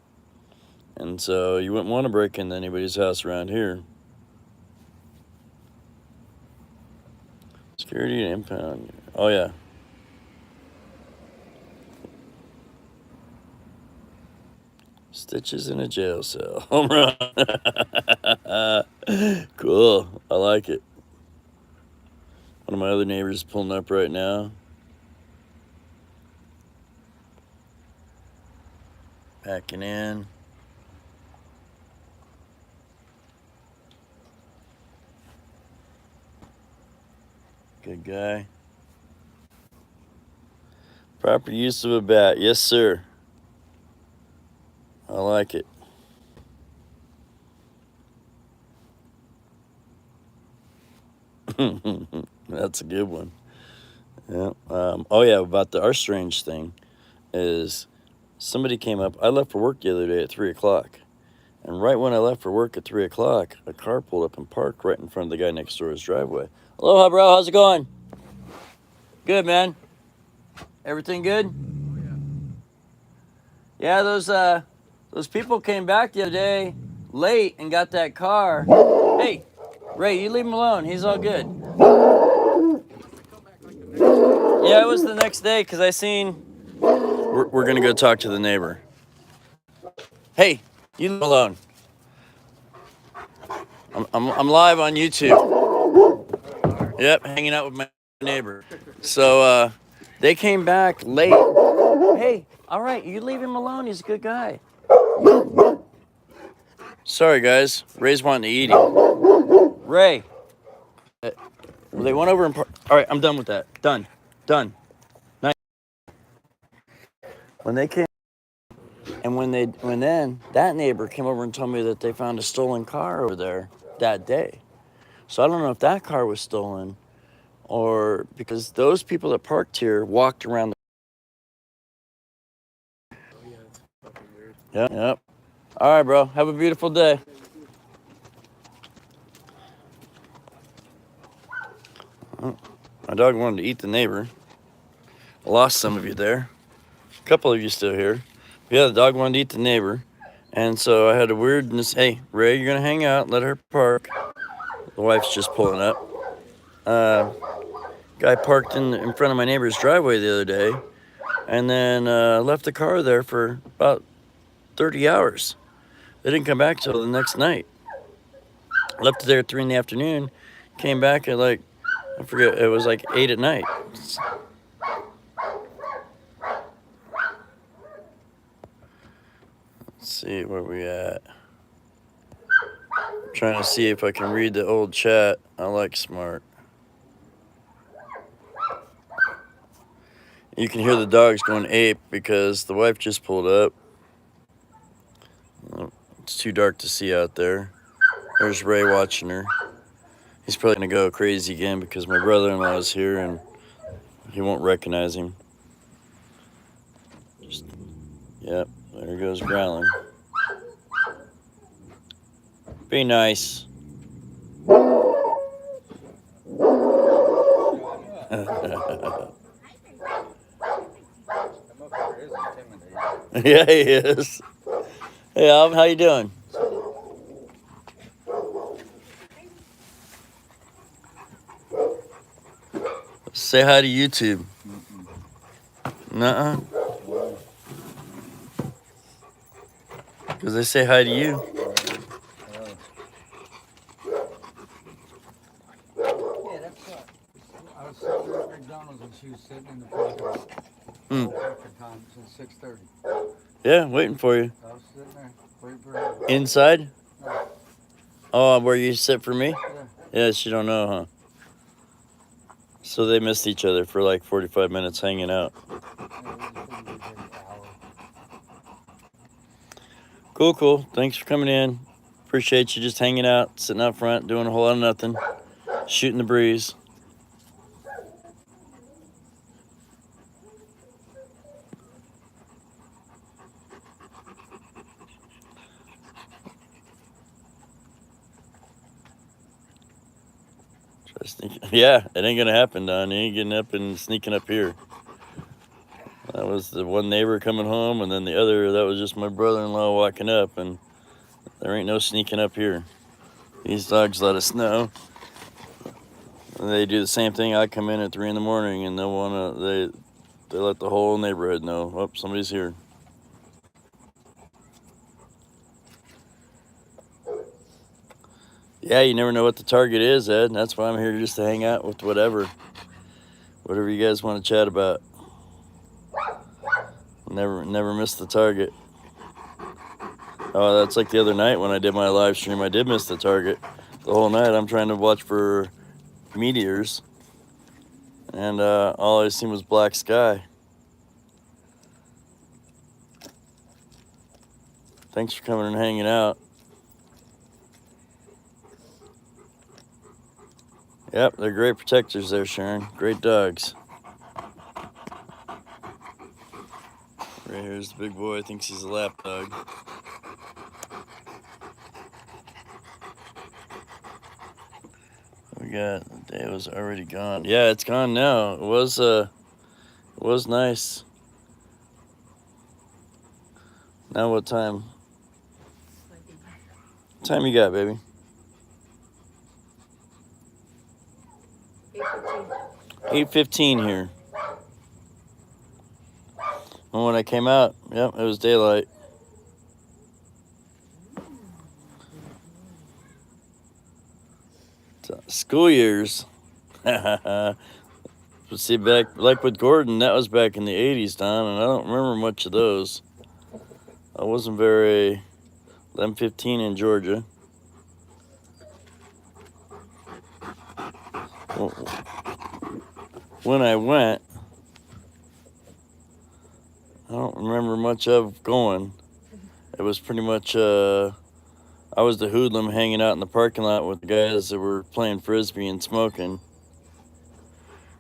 And so you wouldn't want to break into anybody's house around here. Security and impound. Oh, yeah. Stitches in a jail cell. Home run. Cool. I like it. One of my other neighbors is pulling up right now. Packing in. Good guy. Proper use of a bat. Yes, sir. I like it. That's a good one. Yeah. Oh, yeah, about our strange thing is somebody came up. I left for work the other day at 3 o'clock. And right when I left for work at 3 o'clock, a car pulled up and parked right in front of the guy next door's driveway. Aloha, bro. How's it going? Good, man. Everything good? Yeah, those people came back the other day late and got that car. Hey, Ray, you leave him alone. He's all good. Yeah, it was the next day because I seen. We're gonna go talk to the neighbor. Hey, you leave him alone. I'm live on YouTube. Yep, hanging out with my neighbor. So they came back late. Hey, all right, you leave him alone. He's a good guy. Sorry, guys. Ray's wanting to eat him. Ray. They went over and all right, I'm done with that. Done. Nice. When they came, and when then that neighbor came over and told me that they found a stolen car over there that day. So I don't know if that car was stolen, or because those people that parked here walked around. Yep. All right, bro. Have a beautiful day. Oh, my dog wanted to eat the neighbor. I lost some of you there. A couple of you still here. Yeah, the dog wanted to eat the neighbor. And so I had a weirdness. Hey, Ray, you're going to hang out. Let her park. The wife's just pulling up. Guy parked in front of my neighbor's driveway the other day, and then left the car there for about 30 hours. They didn't come back till the next night. Left it there at 3 in the afternoon. Came back at like, I forget, it was like 8 at night. Let's see where we at. I'm trying to see if I can read the old chat. I like smart. You can hear the dogs going ape because the wife just pulled up. It's too dark to see out there. There's Ray watching her. He's probably gonna go crazy again because my brother-in-law is here and he won't recognize him. Yep, there he goes growling. Be nice. Yeah, he is. Hey, Alvin, how you doing? Say hi to YouTube. Nuh-uh. Because they say hi to you. Yeah, that's what. I was sitting at McDonald's and she was sitting in the parking lot. Perfect time since 6:30. Yeah, waiting for you. I was sitting there waiting for her. Inside? No. Oh, where you sit for me? Yeah. Yes, you don't know, huh? So they missed each other for like 45 minutes hanging out. Yeah, we just couldn't be there an hour. Cool. Thanks for coming in. Appreciate you just hanging out, sitting out front, doing a whole lot of nothing, shooting the breeze. Yeah, it ain't gonna happen, Don. You ain't getting up and sneaking up here. That was the one neighbor coming home, and then the other, that was just my brother-in-law walking up, and there ain't no sneaking up here. These dogs let us know. And they do the same thing. I come in at 3 in the morning, and they let the whole neighborhood know, oh, somebody's here. Yeah, you never know what the target is, Ed. That's why I'm here, just to hang out with whatever you guys want to chat about. Never miss the target. Oh, that's like the other night when I did my live stream. I did miss the target. The whole night I'm trying to watch for meteors, and all I seen was black sky. Thanks for coming and hanging out. Yep, they're great protectors there, Sharon. Great dogs. Right here's the big boy. Thinks he's a lap dog. We got, the day was already gone. Yeah, it's gone now. It was nice. Now what time? What time you got, baby? 8:15 here. And when I came out, yep, it was daylight. School years. But see, back like with Gordon, that was back in the 80s, Don, and I don't remember much of those. I wasn't very 11:15 in Georgia. When I went, I don't remember much of going. It was pretty much, I was the hoodlum hanging out in the parking lot with the guys that were playing frisbee and smoking.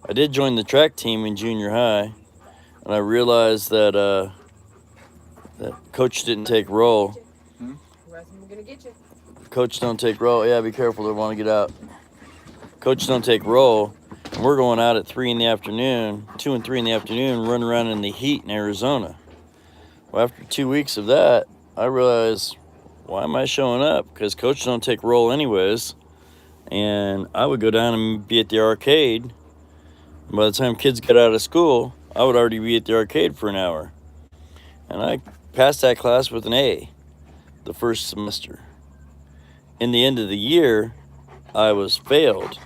I did join the track team in junior high, and I realized that that coach didn't take roll. We're gonna get you. Coach don't take roll. Yeah, be careful. They want to get out. Coach don't take roll. And we're going out at 3 in the afternoon, 2 and 3 in the afternoon, running around in the heat in Arizona. Well, after 2 weeks of that, I realized, why am I showing up? Because coach don't take roll anyways. and I would go down and be at the arcade. By the time kids got out of school, I would already be at the arcade for an hour. And I passed that class with an A the first semester. In the end of the year, I was failed.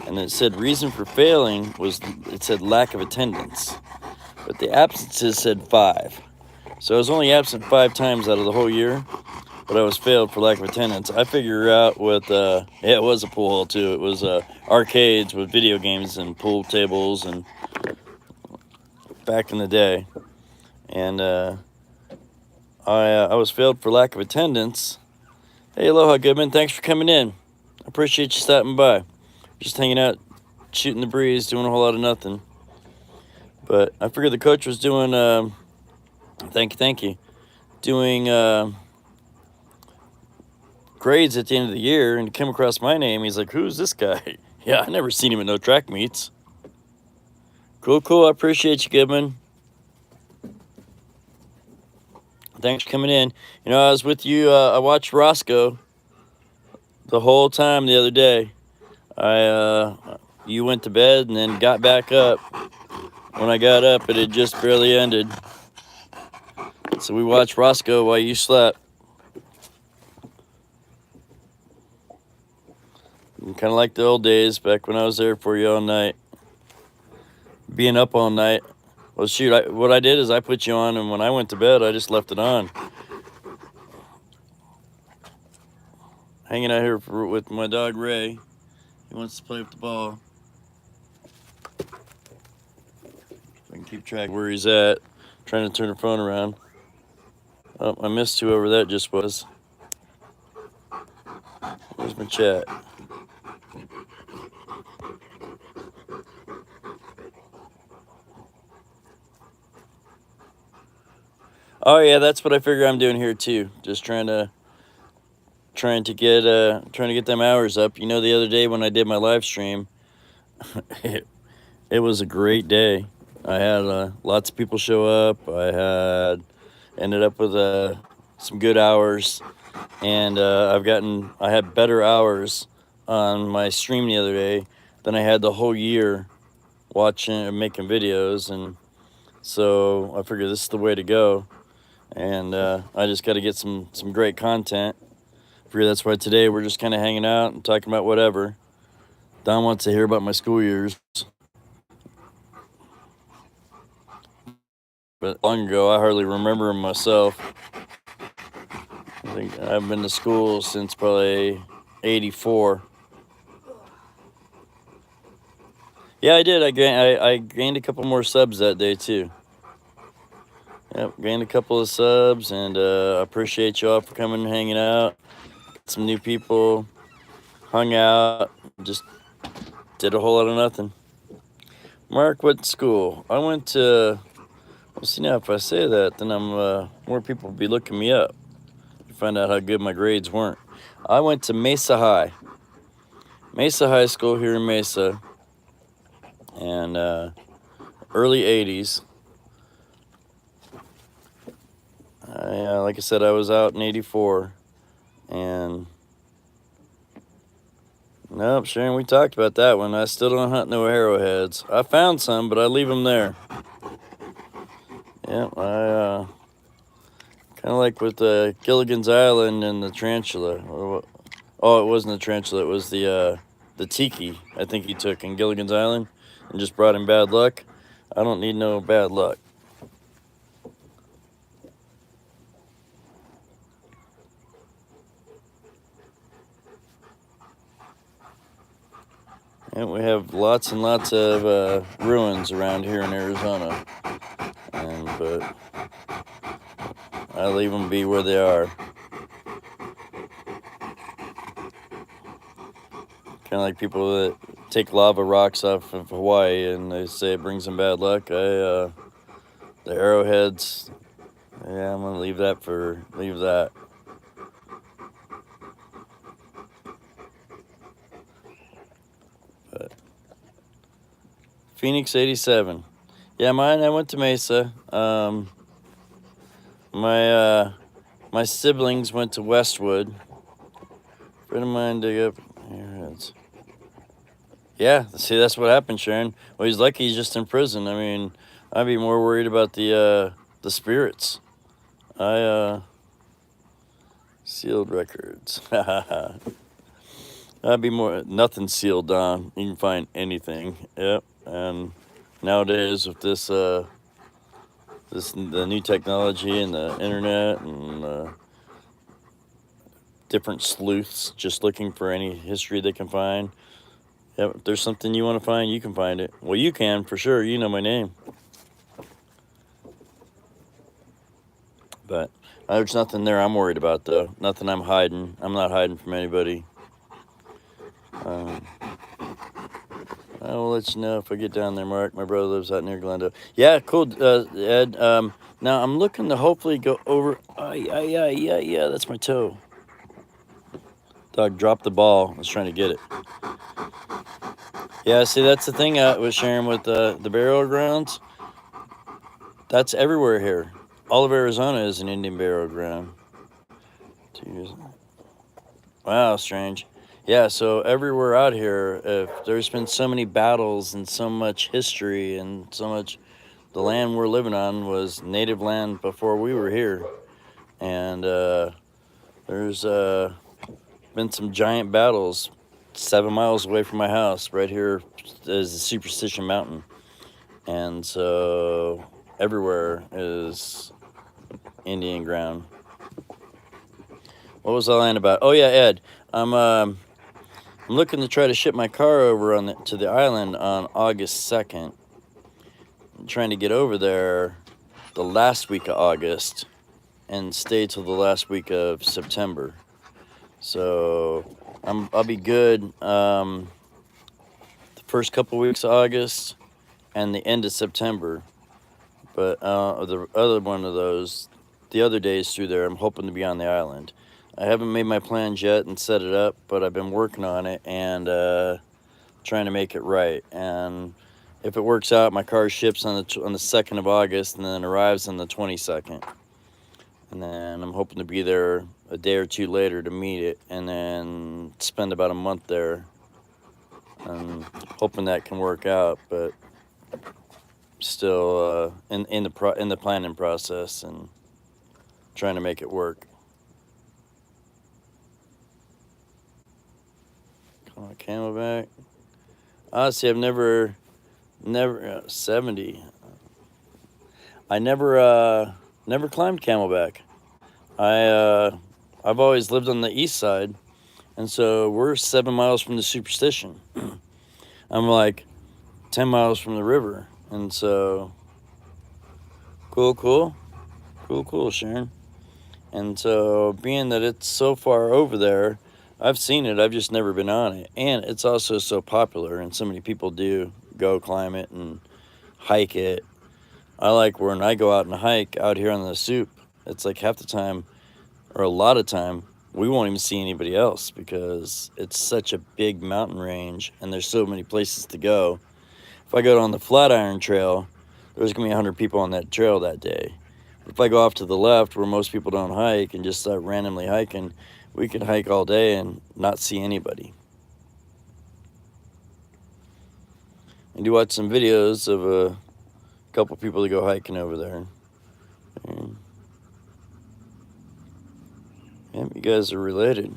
And it said reason for failing was, it said lack of attendance. But the absences said 5. So I was only absent 5 times out of the whole year, but I was failed for lack of attendance. I figured out with, it was a pool hall too. It was arcades with video games and pool tables and back in the day. And I was failed for lack of attendance. Hey, aloha, Goodman. Thanks for coming in. I appreciate you stopping by. Just hanging out, shooting the breeze, doing a whole lot of nothing. But I figured the coach was doing, thank you, doing grades at the end of the year, and he came across my name. He's like, who's this guy? Yeah, I never seen him at no track meets. Cool. I appreciate you, Goodman. Thanks for coming in. You know, I was with you. I watched Roscoe the whole time the other day. You went to bed and then got back up. When I got up, it had just barely ended. So we watched Roscoe while you slept. Kind of like the old days back when I was there for you all night. Being up all night. Well, shoot, what I did is I put you on, and when I went to bed, I just left it on. Hanging out here with my dog, Ray. He wants to play with the ball. I can keep track of where he's at. Trying to turn the phone around. Oh, I missed whoever that just was. Where's my chat? Oh yeah, that's what I figure I'm doing here too. Just trying to get them hours up. You know, the other day when I did my live stream, it was a great day. I had lots of people show up. I ended up with some good hours, and I had better hours on my stream the other day than I had the whole year watching and making videos. And so I figured this is the way to go. And I just got to get some great content. I figure that's why today we're just kind of hanging out and talking about whatever. Don wants to hear about my school years. But long ago, I hardly remember them myself. I think I've been to school since probably 84. Yeah, I did. I gained a couple more subs that day too. Yep, gained a couple of subs, and I appreciate y'all for coming and hanging out. Some new people, hung out, just did a whole lot of nothing. Mark, what school? I went to, well, see now if I say that, then more people will be looking me up to find out how good my grades weren't. I went to Mesa High. Mesa High School here in Mesa, and early 80s. Like I said, I was out in 84, and nope, Sharon, we talked about that one. I still don't hunt no arrowheads. I found some, but I leave them there. Yep, I kind of like with Gilligan's Island and the tarantula. Oh, it wasn't the tarantula. It was the tiki. I think he took in Gilligan's Island and just brought him bad luck. I don't need no bad luck. And we have lots and lots of ruins around here in Arizona, but I leave them be where they are. Kind of like people that take lava rocks off of Hawaii and they say it brings them bad luck. The arrowheads, yeah, I'm gonna leave that. But Phoenix 87. Yeah, I went to Mesa. My siblings went to Westwood. Friend of mine dig up. Airheads. Yeah, see, that's what happened, Sharon. Well, he's lucky he's just in prison. I mean, I'd be more worried about the spirits. Sealed records. I'd be more nothing sealed, Don. You can find anything. Yep. And nowadays with the new technology and the internet and different sleuths just looking for any history they can find. Yep, if there's something you want to find, you can find it. Well, you can for sure. You know my name. But there's nothing there I'm worried about, though. Nothing I'm hiding. I'm not hiding from anybody. I will let you know if I get down there, Mark. My brother lives out near Glendale. Yeah, cool, Ed. Now I'm looking to hopefully go over. Yeah, that's my toe. Dog dropped the ball. I was trying to get it. Yeah, see, that's the thing I was sharing with the burial grounds. That's everywhere here. All of Arizona is an Indian burial ground. Wow, strange. Yeah, so everywhere out here, if there's been so many battles and so much history and so much, the land we're living on was native land before we were here. And there's been some giant battles 7 miles away from my house. Right here is the Superstition Mountain. And so everywhere is Indian ground. What was I lying about? Oh yeah, Ed. I'm looking to try to ship my car over to the island on August 2nd. I'm trying to get over there the last week of August and stay till the last week of September. So I'll be good the first couple weeks of August and the end of September. But the other one of those, the other days through there, I'm hoping to be on the island. I haven't made my plans yet and set it up, but I've been working on it and trying to make it right. And if it works out, my car ships on the 2nd of August and then arrives on the 22nd. And then I'm hoping to be there a day or two later to meet it and then spend about a month there. And hoping that can work out, but still in the planning process and trying to make it work. Come on, Camelback. Honestly, I've never 70. I never climbed Camelback. I've always lived on the east side, and so we're 7 miles from the Superstition. I'm like 10 miles from the river, and so cool, Sharon. And so being that it's so far over there, I've seen it. I've just never been on it, and it's also so popular, and so many people do go climb it and hike it. I like when I go out and hike out here on the Soup. It's like half the time, or a lot of time, we won't even see anybody else because it's such a big mountain range, and there's so many places to go. If I go on the Flatiron Trail, there's gonna be 100 people on that trail that day. If I go off to the left where most people don't hike and just start randomly hiking, we could hike all day and not see anybody. And you watch some videos of a couple people that go hiking over there. And, yeah, you guys are related.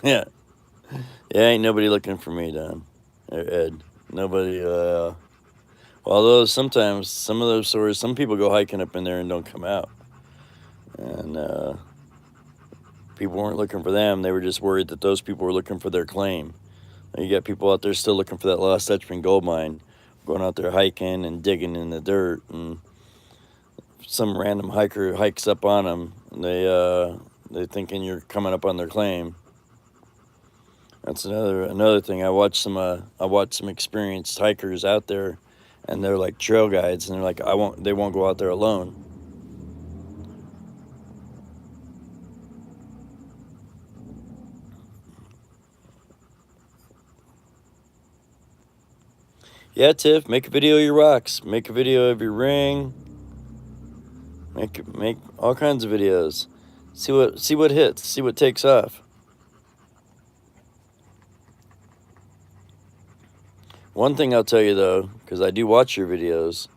Yeah. Yeah, ain't nobody looking for me, Don. Or Ed. Nobody, although sometimes, some of those stories, some people go hiking up in there and don't come out. And, people weren't looking for them. They were just worried that those people were looking for their claim. And you got people out there still looking for that lost Dutchman gold mine, going out there hiking and digging in the dirt. And some random hiker hikes up on them. And they thinking you're coming up on their claim. That's another thing. I watched some experienced hikers out there, and they're like trail guides, and they're like, they won't go out there alone. Yeah, Tiff, make a video of your rocks. Make a video of your ring. Make all kinds of videos. See what hits. See what takes off. One thing I'll tell you though, because I do watch your videos,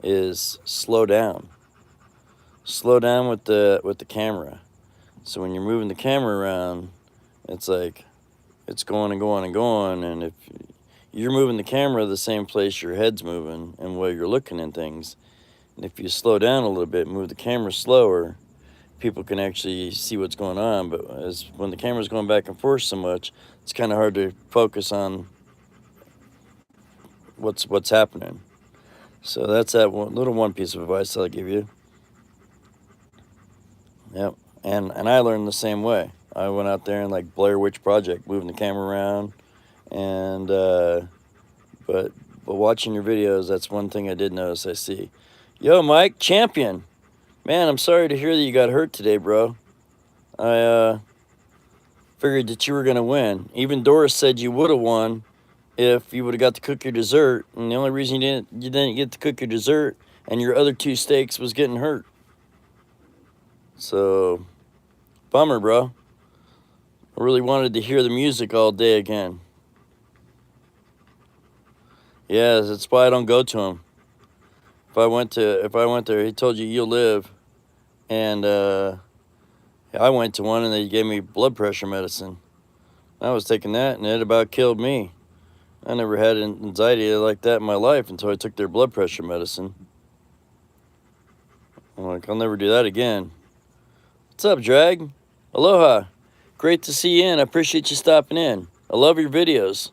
is slow down. Slow down with the camera. So when you're moving the camera around, it's like it's going and going and going, and if you're moving the camera the same place your head's moving and where you're looking at things, and if you slow down a little bit, move the camera slower, people can actually see what's going on. But when the camera's going back and forth so much, it's kind of hard to focus on what's happening. So that's that one piece of advice I'll give you. Yep. And I learned the same way. I went out there and like Blair Witch Project, moving the camera around, and but watching your videos, that's one thing I did notice. I see. Yo, Mike, champion. Man, I'm sorry to hear that you got hurt today, bro. I figured that you were gonna win. Even Doris said you would have won if you would have got to cook your dessert. And the only reason you didn't get to cook your dessert and your other 2 steaks was getting hurt. So, bummer, bro. I really wanted to hear the music all day again. Yeah, that's why I don't go to him. If I went there, he told you you'll live, and I went to one and they gave me blood pressure medicine. I was taking that and it about killed me. I never had anxiety like that in my life until I took their blood pressure medicine. I'm like, I'll never do that again. What's up, Drag? Aloha. Great to see you in. I appreciate you stopping in. I love your videos.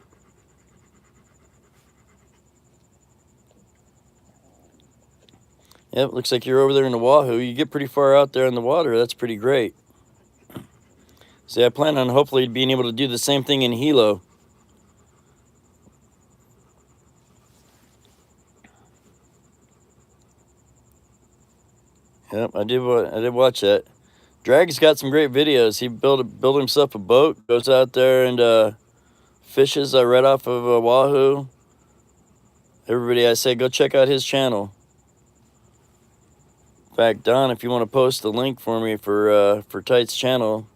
Yep, looks like you're over there in the Wahoo. You get pretty far out there in the water. That's pretty great. See, I plan on hopefully being able to do the same thing in Hilo. Yep, I did watch that. Drag's got some great videos. He built himself a boat, goes out there and fishes right off of Wahoo. Everybody, I say, go check out his channel. In fact, Don, if you want to post the link for me for Tight's channel.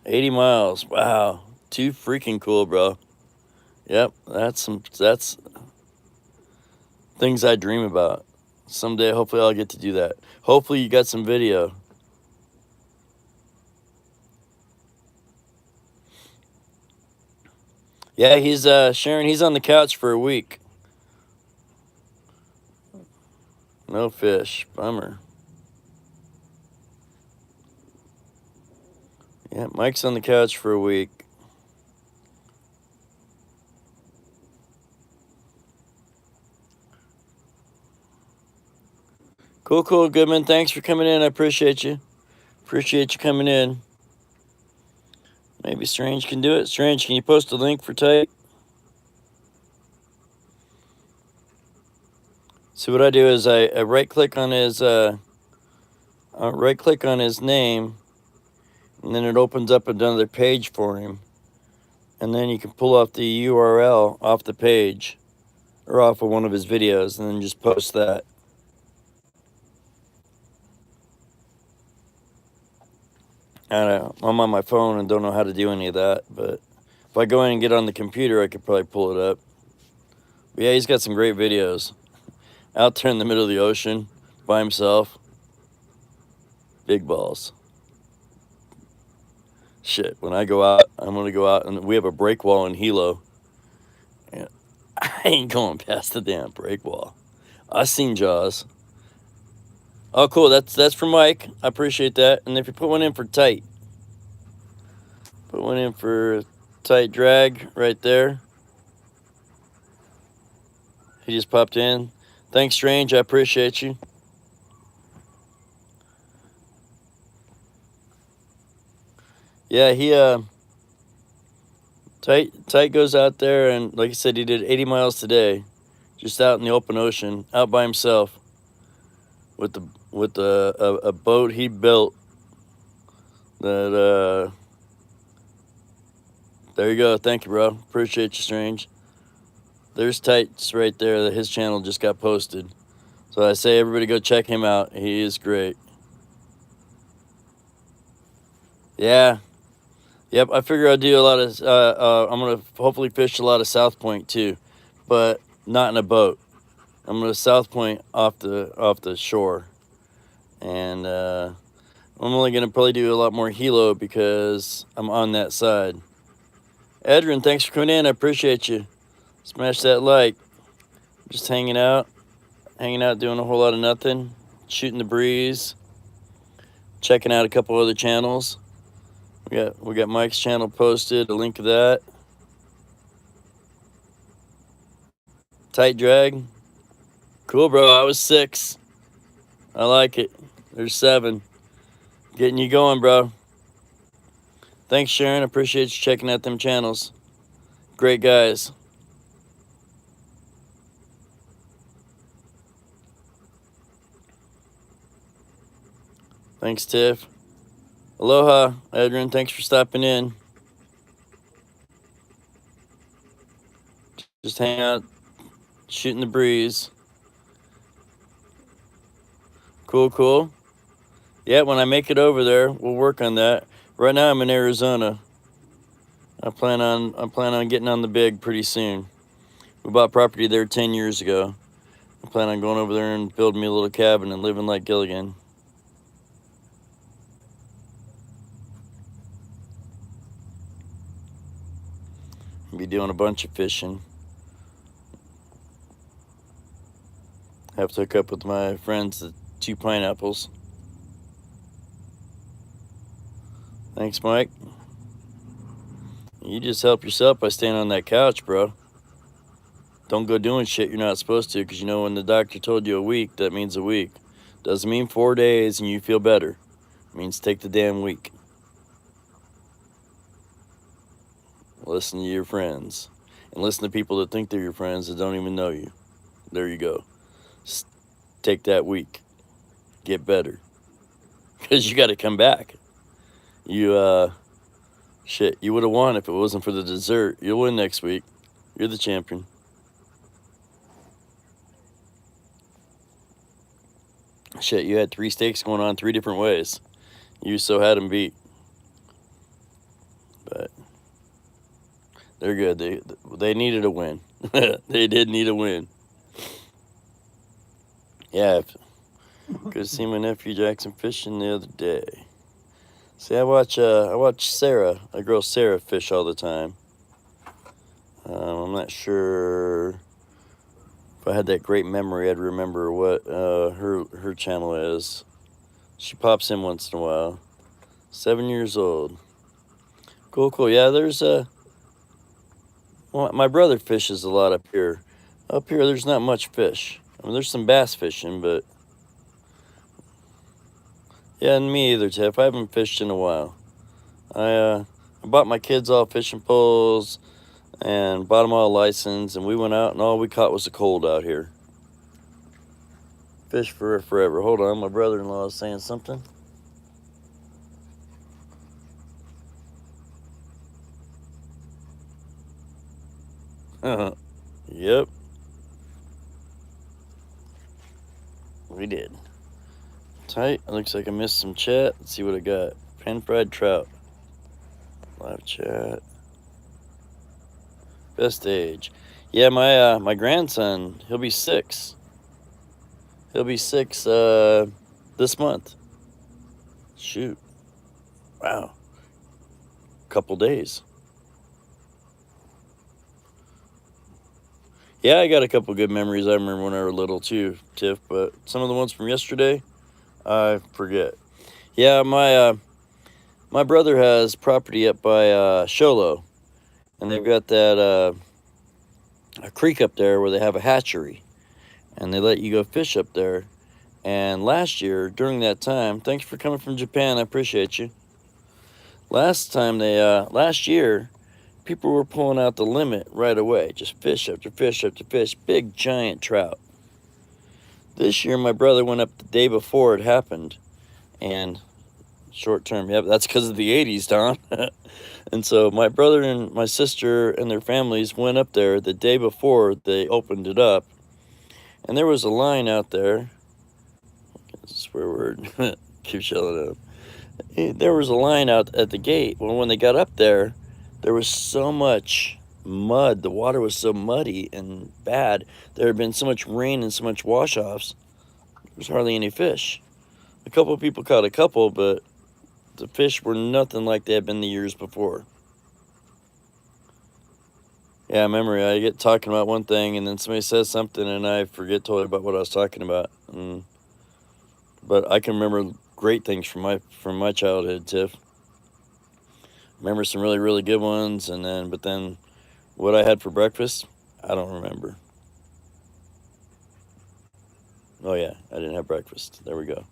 80 miles. Wow. Too freaking cool, bro. Yep, that's things I dream about. Someday, hopefully, I'll get to do that. Hopefully, you got some video. Yeah, he's Sharon. He's on the couch for a week. No fish. Bummer. Yeah, Mike's on the couch for a week. Cool, Goodman. Thanks for coming in. I appreciate you. Appreciate you coming in. Maybe Strange can do it. Strange, can you post a link for Tight? So what I do is I right-click on his name, and then it opens up another page for him, and then you can pull off the URL off the page or off of one of his videos, and then just post that. I'm on my phone and don't know how to do any of that, but if I go in and get on the computer, I could probably pull it up. But yeah, he's got some great videos. Out there in the middle of the ocean by himself. Big balls. Shit, when I go out, I'm going to go out, and we have a break wall in Hilo. And I ain't going past the damn break wall. I seen Jaws. Oh, cool. That's for Mike. I appreciate that. And if you put one in for Tight. Put one in for Tight Drag right there. He just popped in. Thanks, Strange. I appreciate you. Yeah, he Tight goes out there, and like I said, he did 80 miles today, just out in the open ocean, out by himself, with a boat he built. That there you go. Thank you, bro. Appreciate you, Strange. There's Tights right there that his channel just got posted. So I say everybody go check him out. He is great. Yeah. Yep, I figure I'll do a lot of, I'm going to hopefully fish a lot of South Point too, but not in a boat. I'm going to South Point off the shore. And I'm only going to probably do a lot more helo because I'm on that side. Edrin, thanks for coming in. I appreciate you. Smash that like. Just hanging out, doing a whole lot of nothing, shooting the breeze, checking out a couple other channels. We got Mike's channel posted, a link of that. Tight drag. Cool, bro. I was 6. I like it. There's 7. Getting you going, bro. Thanks, Sharon. Appreciate you checking out them channels. Great guys. Thanks, Tiff. Aloha, Edrin. Thanks for stopping in. Just hang out, shooting the breeze. Cool, cool. Yeah, when I make it over there, we'll work on that. Right now I'm in Arizona. I plan on getting on the big pretty soon. We bought property there 10 years ago. I plan on going over there and building me a little cabin and living like Gilligan. I'll be doing a bunch of fishing. Have to hook up with my friends, the 2 pineapples. Thanks, Mike. You just help yourself by staying on that couch, bro. Don't go doing shit you're not supposed to, because you know when the doctor told you a week, that means a week. Doesn't mean 4 days and you feel better. It means take the damn week. Listen to your friends. And listen to people that think they're your friends that don't even know you. There you go. Just take that week. Get better. Because you got to come back. Shit, you would have won if it wasn't for the dessert. You'll win next week. You're the champion. Shit, you had 3 steaks going on 3 different ways. You so had them beat. But they're good. They needed a win. They did need a win. Yeah, good to see my nephew Jackson fishing the other day. See, I watch Sarah, a girl Sarah, fish all the time. I'm not sure if I had that great memory, I'd remember what her channel is. She pops in once in a while. 7 years old. Cool, cool. Yeah, there's my brother fishes a lot up here. Up here, there's not much fish. I mean, there's some bass fishing, but yeah, and me either, Tiff. I haven't fished in a while. I bought my kids all fishing poles and bought them all a license, and we went out, and all we caught was a cold out here. Fish for forever. Hold on, my brother-in-law is saying something. Yep. We did. Tight. It looks like I missed some chat. Let's see what I got. Pan-fried trout. Live chat. Best age. Yeah, my grandson, he'll be 6. He'll be 6 this month. Shoot. Wow. Couple days. Yeah, I got a couple good memories. I remember when I was little too, Tiff, but some of the ones from yesterday, I forget. Yeah, my brother has property up by Sholo, and they've got that a creek up there where they have a hatchery, and they let you go fish up there. And last year, during that time, thanks for coming from Japan, I appreciate you. Last year, people were pulling out the limit right away, just fish after fish after fish, big giant trout. This year, my brother went up the day before it happened, and Short term. Yep, that's because of the 80s, Don. And so my brother and my sister and their families went up there the day before they opened it up. And there was a line out there. Swear word. Keep yelling at him. There was a line out at the gate. Well, when they got up there, there was so much mud. The water was so muddy and bad. There had been so much rain and so much wash-offs. There was hardly any fish. A couple of people caught a couple, but the fish were nothing like they had been the years before. Yeah, memory. I get talking about one thing, and then somebody says something, and I forget totally about what I was talking about. But I can remember great things from my childhood, Tiff. Remember some really, really good ones, but then what I had for breakfast, I don't remember. Oh yeah, I didn't have breakfast. There we go.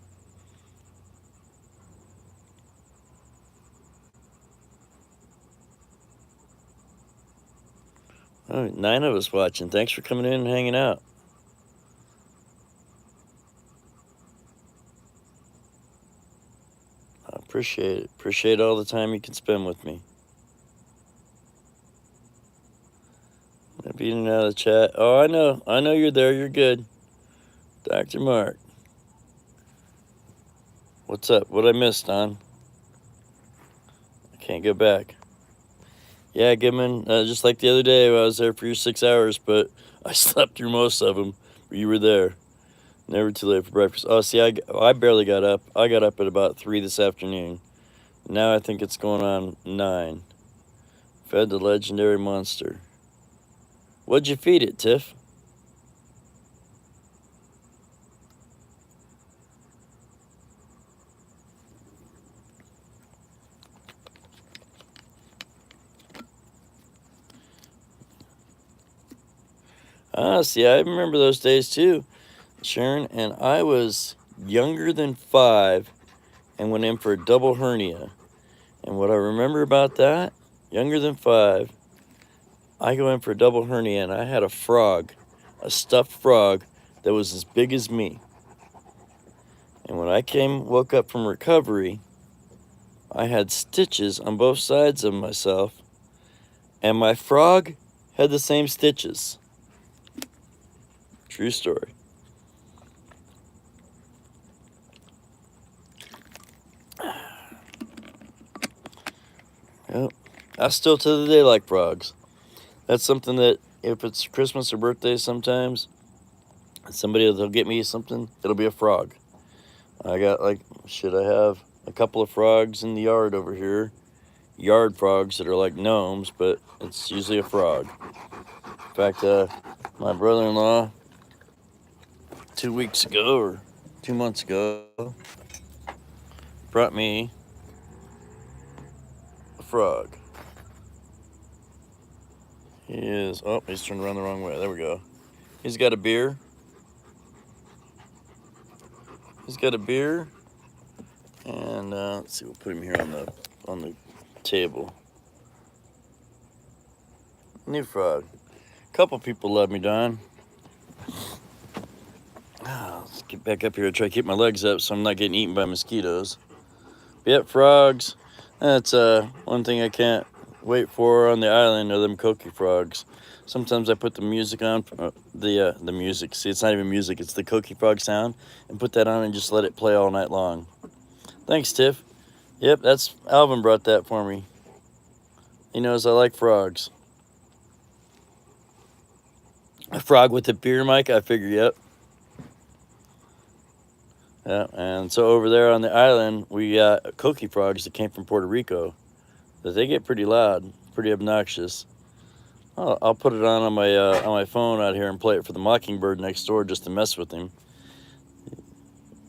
Oh, 9 of us watching. Thanks for coming in and hanging out. I appreciate it. Appreciate all the time you can spend with me. Maybe in and out of the chat. Oh, I know. I know you're there. You're good. Dr. Mark. What's up? What I missed, Don? I can't go back. Yeah, Goodman. Just like the other day, I was there for your 6 hours, but I slept through most of them. You were there. Never too late for breakfast. Oh, see, I barely got up. I got up at about 3 this afternoon. Now I think it's going on 9. Fed the legendary monster. What'd you feed it, Tiff? Ah, see, I remember those days too, Sharon. And I was younger than 5 and went in for a double hernia. And what I remember about that, younger than 5, I go in for a double hernia, and I had a frog, a stuffed frog that was as big as me. And when I woke up from recovery, I had stitches on both sides of myself, and my frog had the same stitches. True story. Yep. I still to the day like frogs. That's something that if it's Christmas or birthday sometimes, they'll get me something, it'll be a frog. I got I have a couple of frogs in the yard over here. Yard frogs that are like gnomes, but it's usually a frog. In fact, my brother-in-law 2 weeks ago or 2 months ago brought me a frog. He's turned around the wrong way. There we go. He's got a beer. And let's see, we'll put him here on the table. New frog. A couple people love me, Don. Let's get back up here and try to keep my legs up so I'm not getting eaten by mosquitoes. But yep, frogs. That's one thing I can't wait for on the island are them coqui frogs. Sometimes I put the music on, the music. See, it's not even music, it's the coqui frog sound, and put that on and just let it play all night long. Thanks, Tiff. Yep, that's Alvin brought that for me. He knows I like frogs. A frog with a beer mic, I figure, yep. Yeah, and so over there on the island, we got coqui frogs that came from Puerto Rico. That they get pretty loud, pretty obnoxious. I'll put it on my phone out here and play it for the mockingbird next door just to mess with him.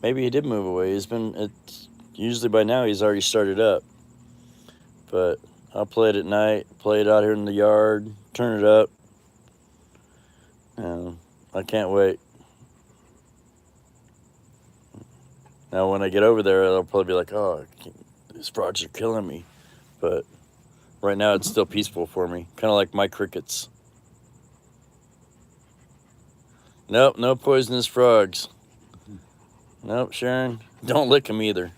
Maybe he did move away. Usually by now he's already started up. But I'll play it at night, play it out here in the yard, turn it up. And I can't wait. Now when I get over there, I'll probably be like, oh, these frogs are killing me. But right now it's still peaceful for me, kind of like my crickets. Nope, no poisonous frogs. Nope, Sharon, don't lick them either.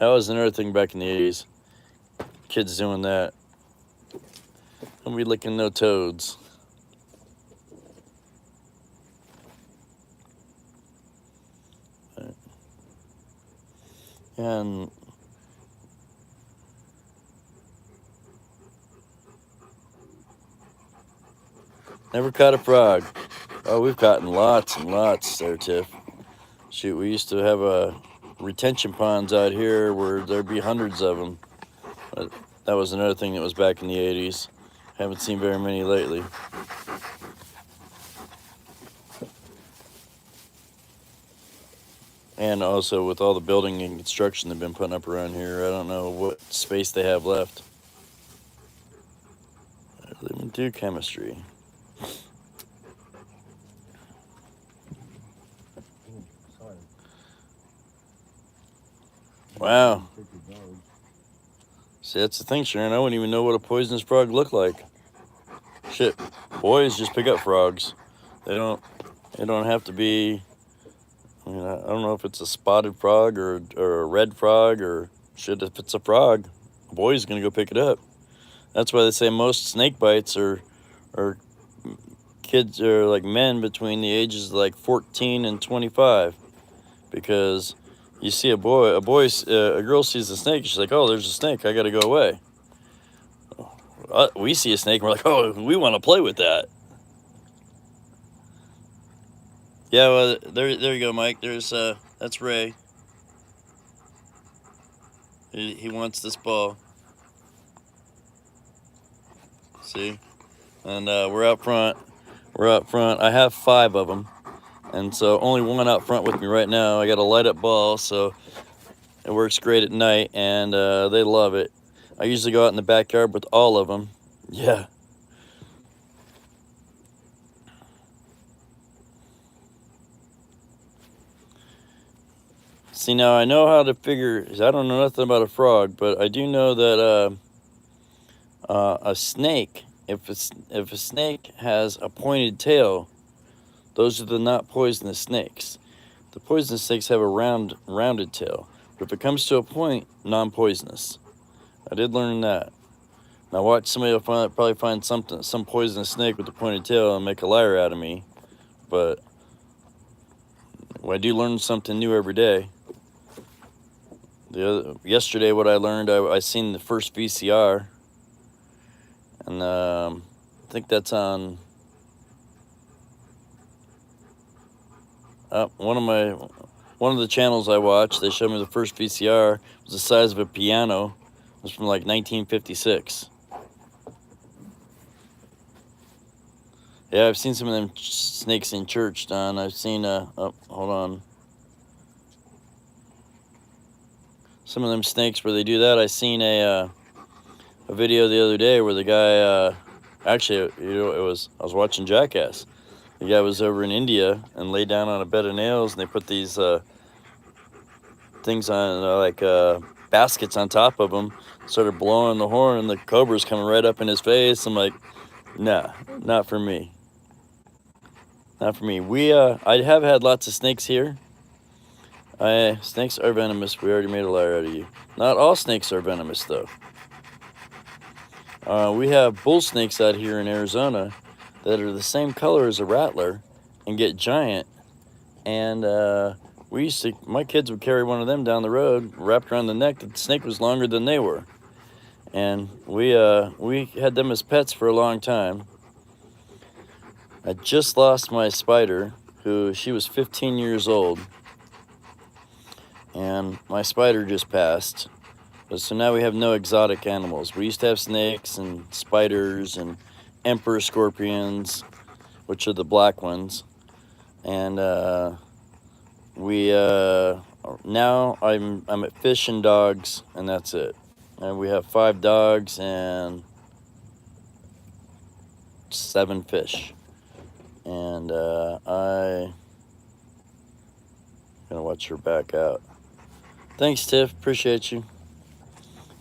That was another thing back in the 80s. Kids doing that. Don't be licking no toads. And never caught a frog. Oh, we've gotten lots and lots there, Tiff. Shoot, we used to have retention ponds out here where there'd be hundreds of them. But that was another thing that was back in the 80s. Haven't seen very many lately. And also with all the building and construction they've been putting up around here, I don't know what space they have left. I really do chemistry. Sorry. Wow. See, that's the thing, Sharon. I wouldn't even know what a poisonous frog looked like. Shit, boys just pick up frogs. They don't have to be. I mean, I don't know if it's a spotted frog or a red frog or shit. If it's a frog, a boy's gonna go pick it up. That's why they say most snake bites are kids or like men between the ages of like 14 and 25, because you see a girl sees a snake, she's like, oh, there's a snake, I gotta go away. We see a snake and we're like, oh, we want to play with that. Yeah, well, there you go, Mike. There's that's Ray. He wants this ball. See, and we're out front. I have 5 of them, and so only one out front with me right now. I got a light up ball, so it works great at night, and they love it. I usually go out in the backyard with all of them. Yeah. See, now I know how to figure. I don't know nothing about a frog, but I do know that a snake, if a snake has a pointed tail, those are the not poisonous snakes. The poisonous snakes have a rounded tail, but if it comes to a point, non-poisonous. I did learn that. Now watch, somebody will probably find some poisonous snake with a pointed tail and make a liar out of me, but I do learn something new every day. Yesterday, what I learned, I seen the first VCR, and I think that's on one of the channels I watched. They showed me the first VCR. It was the size of a piano. It was from like 1956. Yeah, I've seen some of them snakes in church, Don. I've seen oh, hold on. Some of them snakes where they do that. I seen a video the other day where the guy, actually, I was watching Jackass. The guy was over in India and laid down on a bed of nails, and they put these things on, baskets on top of him, started blowing the horn, and the cobra's coming right up in his face. I'm like, nah, not for me. Not for me. I have had lots of snakes here. Snakes are venomous. We already made a liar out of you. Not all snakes are venomous, though. We have bull snakes out here in Arizona that are the same color as a rattler and get giant. And my kids would carry one of them down the road, wrapped around the neck. The snake was longer than they were. And we had them as pets for a long time. I just lost my spider, she was 15 years old. And my spider just passed. So now we have no exotic animals. We used to have snakes and spiders and emperor scorpions, which are the black ones. And now I'm at fish and dogs, and that's it. And we have 5 dogs and 7 fish. And I'm gonna watch her back out. Thanks, Tiff. Appreciate you.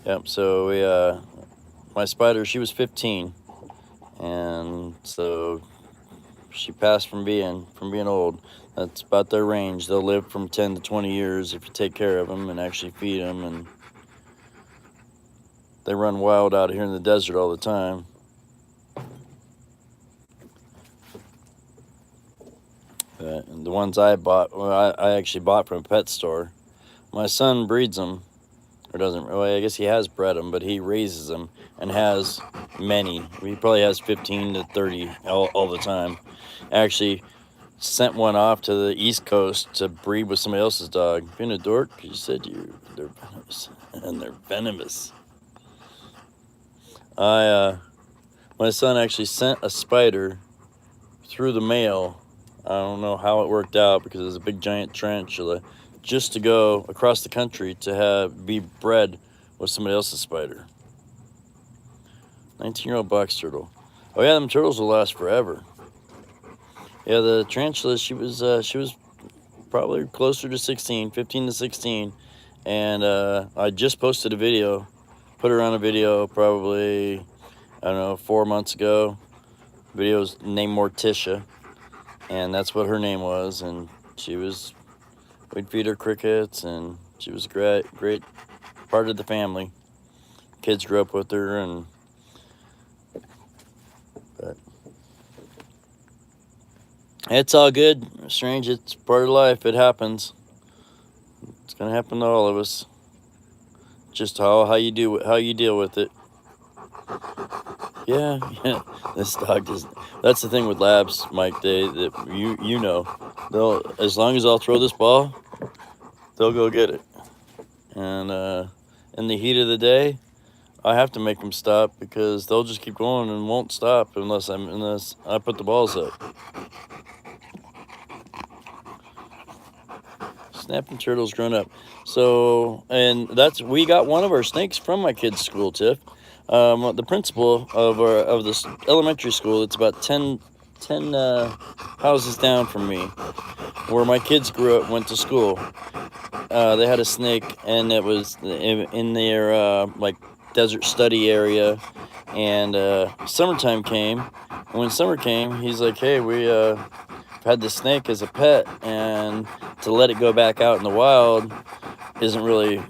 Yep. So my spider, she was 15, and so She passed from being old. That's about their range. They'll live from 10 to 20 years if you take care of them and actually feed them. And they run wild out here in the desert all the time. The ones I bought, well, I actually bought from a pet store. My son breeds them, or doesn't. Well, I guess he has bred them, but he raises them and has many. He probably has 15 to 30 all the time. Actually, sent one off to the East Coast to breed with somebody else's dog. Being a dork, you said they're venomous, and they're venomous. My son actually sent a spider through the mail. I don't know how it worked out because it was a big giant tarantula, just to go across the country to be bred with somebody else's spider. 19-year-old box turtle. Oh yeah, them turtles will last forever. Yeah, the tarantula, she was probably closer to 16, 15 to 16, and I just posted a video, put her on a video probably, I don't know, 4 months ago. Video's named Morticia, and that's what her name was, and we'd feed her crickets, and she was a great part of the family. Kids grew up with her, but it's all good. Strange, it's part of life. It happens. It's gonna happen to all of us. Just how you deal with it. Yeah. This dog just. That's the thing with labs, Mike. You know, as long as I'll throw this ball, they'll go get it. And in the heat of the day, I have to make them stop because they'll just keep going and won't stop unless I put the balls up. Snapping turtles grown up. So, and we got one of our snakes from my kids' school, Tiff. The principal of this elementary school, it's about 10 houses down from me, where my kids went to school. They had a snake, and it was in their like desert study area. And summertime came. And when summer came, he's like, "Hey, we had this snake as a pet, and to let it go back out in the wild isn't really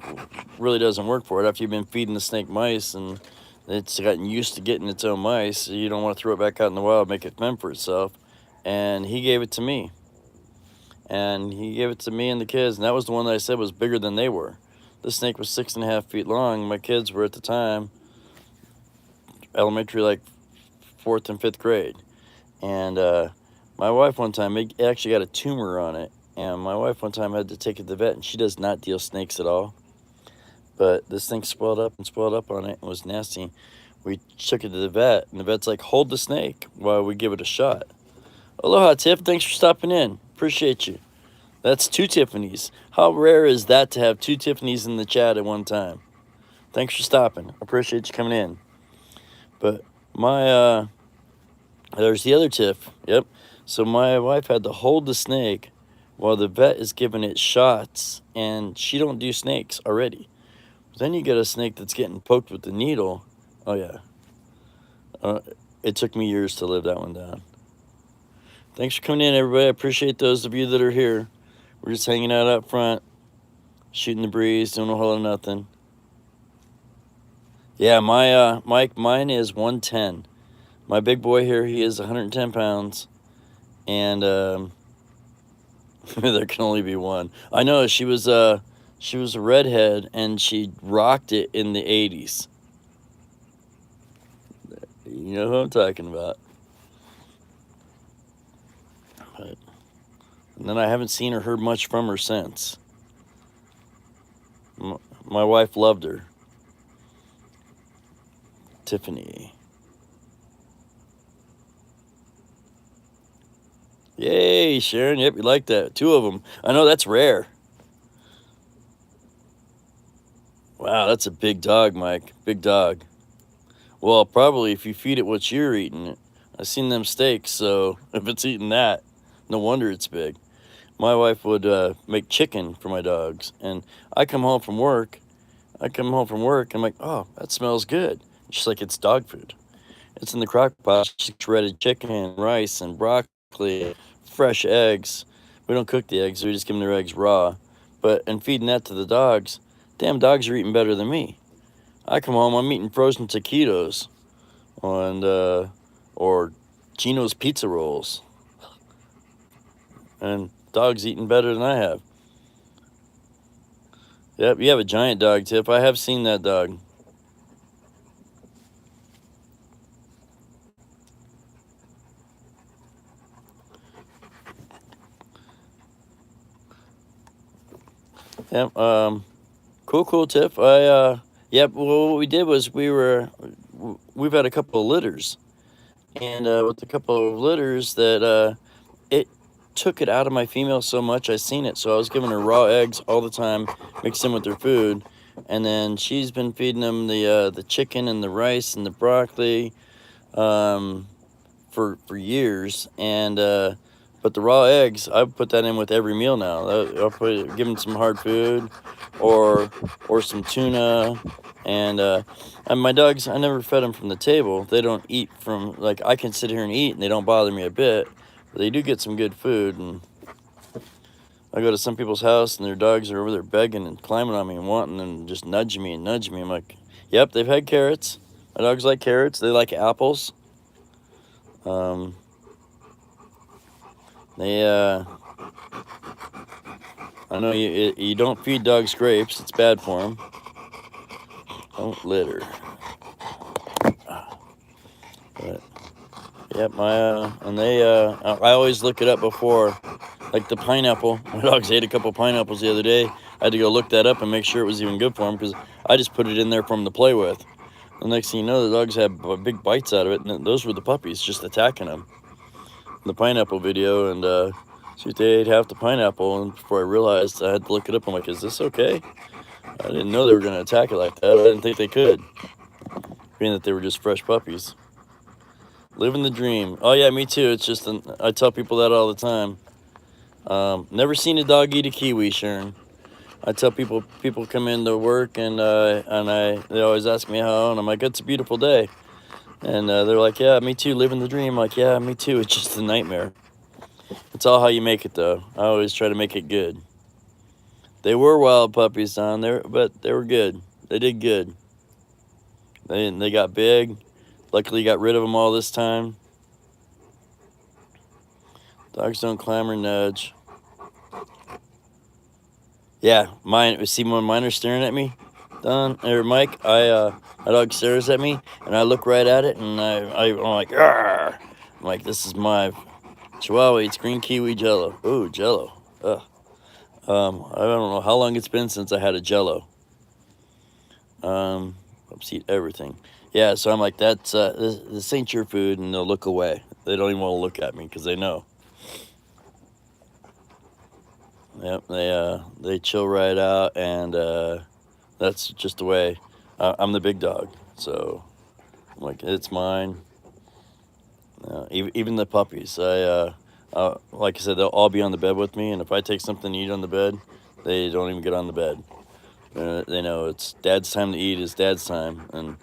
doesn't work for it. After you've been feeding the snake mice and it's gotten used to getting its own mice, you don't want to throw it back out in the wild, make it fend for itself." And he gave it to me. And he gave it to me and the kids, and that was the one that I said was bigger than they were. This snake was 6.5 feet long. My kids were at the time elementary, like 4th and 5th grade. And my wife one time, it actually got a tumor on it. And my wife one time had to take it to the vet, and she does not deal snakes at all. But this thing swelled up on it and was nasty. We took it to the vet, and the vet's like, "Hold the snake while we give it a shot." Aloha, Tiff. Thanks for stopping in. Appreciate you. That's 2 Tiffany's. How rare is that to have 2 Tiffany's in the chat at one time? Thanks for stopping. Appreciate you coming in. But there's the other Tiff. Yep. So my wife had to hold the snake while the vet is giving it shots, and she don't do snakes already. But then you get a snake that's getting poked with the needle. Oh yeah. It took me years to live that one down. Thanks for coming in, everybody. I appreciate those of you that are here. We're just hanging out up front, shooting the breeze, doing a whole lot of nothing. Yeah, mine is 110. My big boy here, he is 110 pounds, and there can only be one. I know she was a redhead, and she rocked it in the 80s. You know who I'm talking about. And then I haven't seen or heard much from her since. My wife loved her. Tiffany. Yay, Sharon. Yep, you like that. 2 of them. I know that's rare. Wow, that's a big dog, Mike. Big dog. Well, probably if you feed it what you're eating. I've seen them steaks, so if it's eating that, no wonder it's big. My wife would make chicken for my dogs, and I come home from work, I'm like, "Oh, that smells good." She's like, "It's dog food. It's in the crock pot." She shredded chicken and rice and broccoli broccoli, fresh eggs. We don't cook the eggs, we just give them their eggs raw. But and feeding that to the dogs, damn dogs are eating better than me. I come home, I'm eating frozen taquitos and or Gino's pizza rolls, and dogs eating better than I have. Yep, you have a giant dog, Tip. I have seen that dog. Yep. Cool, Tip. Yep. Well, what we did was we've had a couple of litters, and with a couple of litters that it took it out of my female so much. I seen it, so I was giving her raw eggs all the time, mixed in with her food, and then she's been feeding them the chicken and the rice and the broccoli, for years, and but the raw eggs, I put that in with every meal now. Give them some hard food, or some tuna, and my dogs, I never fed them from the table. They don't eat from, like, I can sit here and eat, and they don't bother me a bit. But they do get some good food, and I go to some people's house, and their dogs are over there begging and climbing on me and wanting and just nudging me. I'm like, yep, they've had carrots. My dogs like carrots. They like apples. Um, they I know you don't feed dogs grapes. It's bad for them. Don't litter. But yep, and I always look it up before, like the pineapple. My dogs ate a couple pineapples the other day. I had to go look that up and make sure it was even good for them, because I just put it in there for them to play with. The next thing you know, the dogs had big bites out of it, and those were the puppies just attacking them. The pineapple video, and see, they ate half the pineapple, and before I realized, I had to look it up. I'm like, is this okay? I didn't know they were going to attack it like that. I didn't think they could, being that they were just fresh puppies. Living the dream. Oh yeah, me too. It's just, I tell people that all the time. Never seen a dog eat a kiwi, Sharon. I tell people come into work, and they always ask me how, and I'm like, it's a beautiful day. And they're like, yeah, me too, living the dream. I'm like, yeah, me too. It's just a nightmare. It's all how you make it, though. I always try to make it good. They were wild puppies, Don, but they were good. They did good. They got big. Luckily, got rid of them all this time. Dogs don't clamor, nudge. Yeah, mine. See, when mine are staring at me, Don or Mike, my dog stares at me, and I look right at it, and I'm like, argh! I'm like, this is my Chihuahua eats green kiwi Jello. Ooh, Jello. Ugh. I don't know how long it's been since I had a Jello. Oops, eat everything. Yeah, so I'm like, this ain't your food, and they'll look away. They don't even want to look at me because they know. Yep, they chill right out, and that's just the way. I'm the big dog, so I'm like, it's mine. Even the puppies, like I said, they'll all be on the bed with me, and if I take something to eat on the bed, they don't even get on the bed. They know it's Dad's time to eat. It's Dad's time, and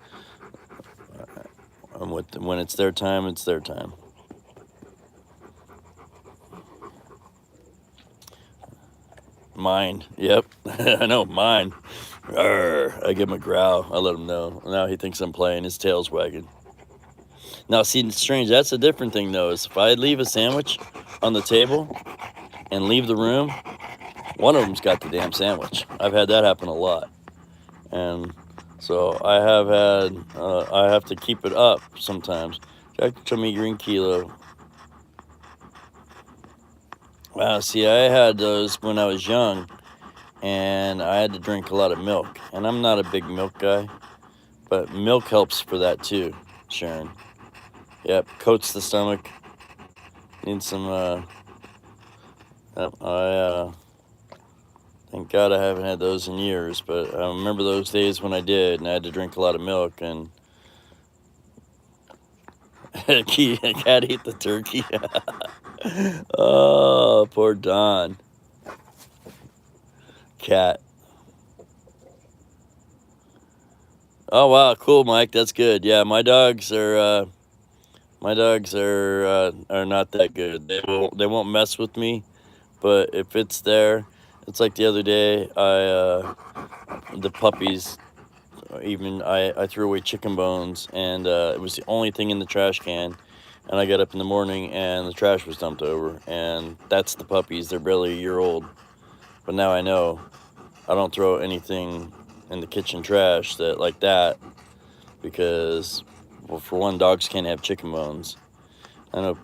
when it's their time, it's their time. Mine. Yep. I know, mine. Arr, I give him a growl. I let him know. Now he thinks I'm playing. His tail's wagging. Now, see, it's strange. That's a different thing, though, is if I leave a sandwich on the table and leave the room, one of them's got the damn sandwich. I've had that happen a lot. And so I have to keep it up sometimes. Jack Chummy Green Kilo. Wow, see, I had those when I was young, and I had to drink a lot of milk. And I'm not a big milk guy, but milk helps for that too, Sharon. Yep, coats the stomach. Need some, thank God I haven't had those in years, but I remember those days when I did, and I had to drink a lot of milk, and cat ate the turkey. Oh, poor Don. Cat. Oh, wow, cool, Mike. That's good. Yeah, my dogs are My dogs are not that good. They won't mess with me, but if it's there, it's like the other day. The puppies. Even I threw away chicken bones, and it was the only thing in the trash can. And I got up in the morning, and the trash was dumped over, and that's the puppies. They're barely a year old, but now I know I don't throw anything in the kitchen trash like that because, well, for one, dogs can't have chicken bones. I know,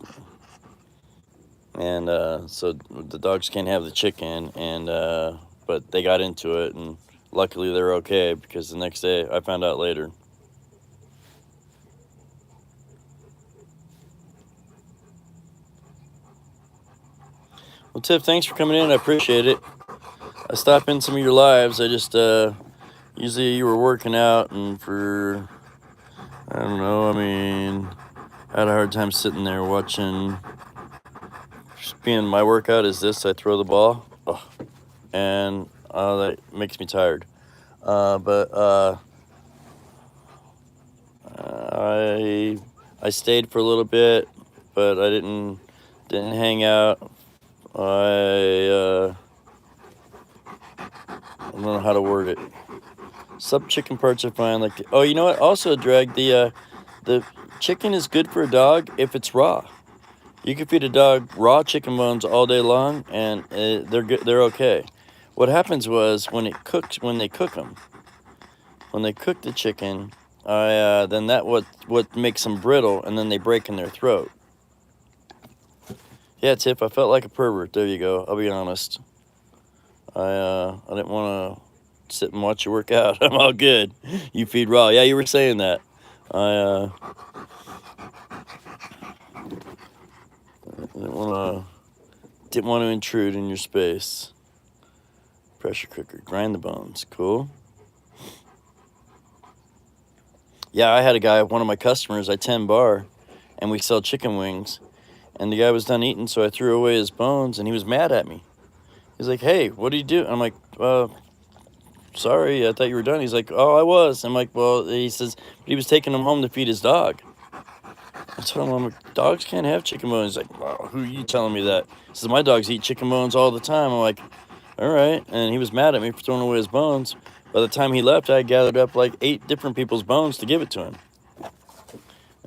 and so the dogs can't have the chicken, and but they got into it, and luckily they're okay because the next day I found out later. Well, Tiff, thanks for coming in. I appreciate it. I stopped in some of your lives. I just usually you were working out, and for I don't know. I mean, I had a hard time sitting there watching. Just being my workout is this: I throw the ball, and that makes me tired. But I stayed for a little bit, but I didn't hang out. I don't know how to word it. Some chicken parts are fine. Like, oh, you know what? Also, Drag, the chicken is good for a dog if it's raw. You can feed a dog raw chicken bones all day long, and they're good. They're okay. What happens was when they cook them, when they cook the chicken, then that what makes them brittle, and then they break in their throat. Yeah, Tiff, I felt like a pervert. There you go. I'll be honest. I didn't want to sit and watch you work out. I'm all good. You feed raw. Yeah, you were saying that. I didn't want to intrude in your space. Pressure cooker, grind the bones. Cool. Yeah, I had a guy, one of my customers, I 10 bar, and we sell chicken wings. And the guy was done eating, so I threw away his bones, and he was mad at me. He's like, "Hey, what do you do?" I'm like, "Sorry, I thought you were done." He's like, "Oh, I was." I'm like, "Well," he says, "but he was taking them home to feed his dog." I told him, I'm like, "Dogs can't have chicken bones." He's like, "Wow, who are you telling me that?" He says, "My dogs eat chicken bones all the time." I'm like, "All right." And he was mad at me for throwing away his bones. By the time he left, I gathered up like 8 different people's bones to give it to him.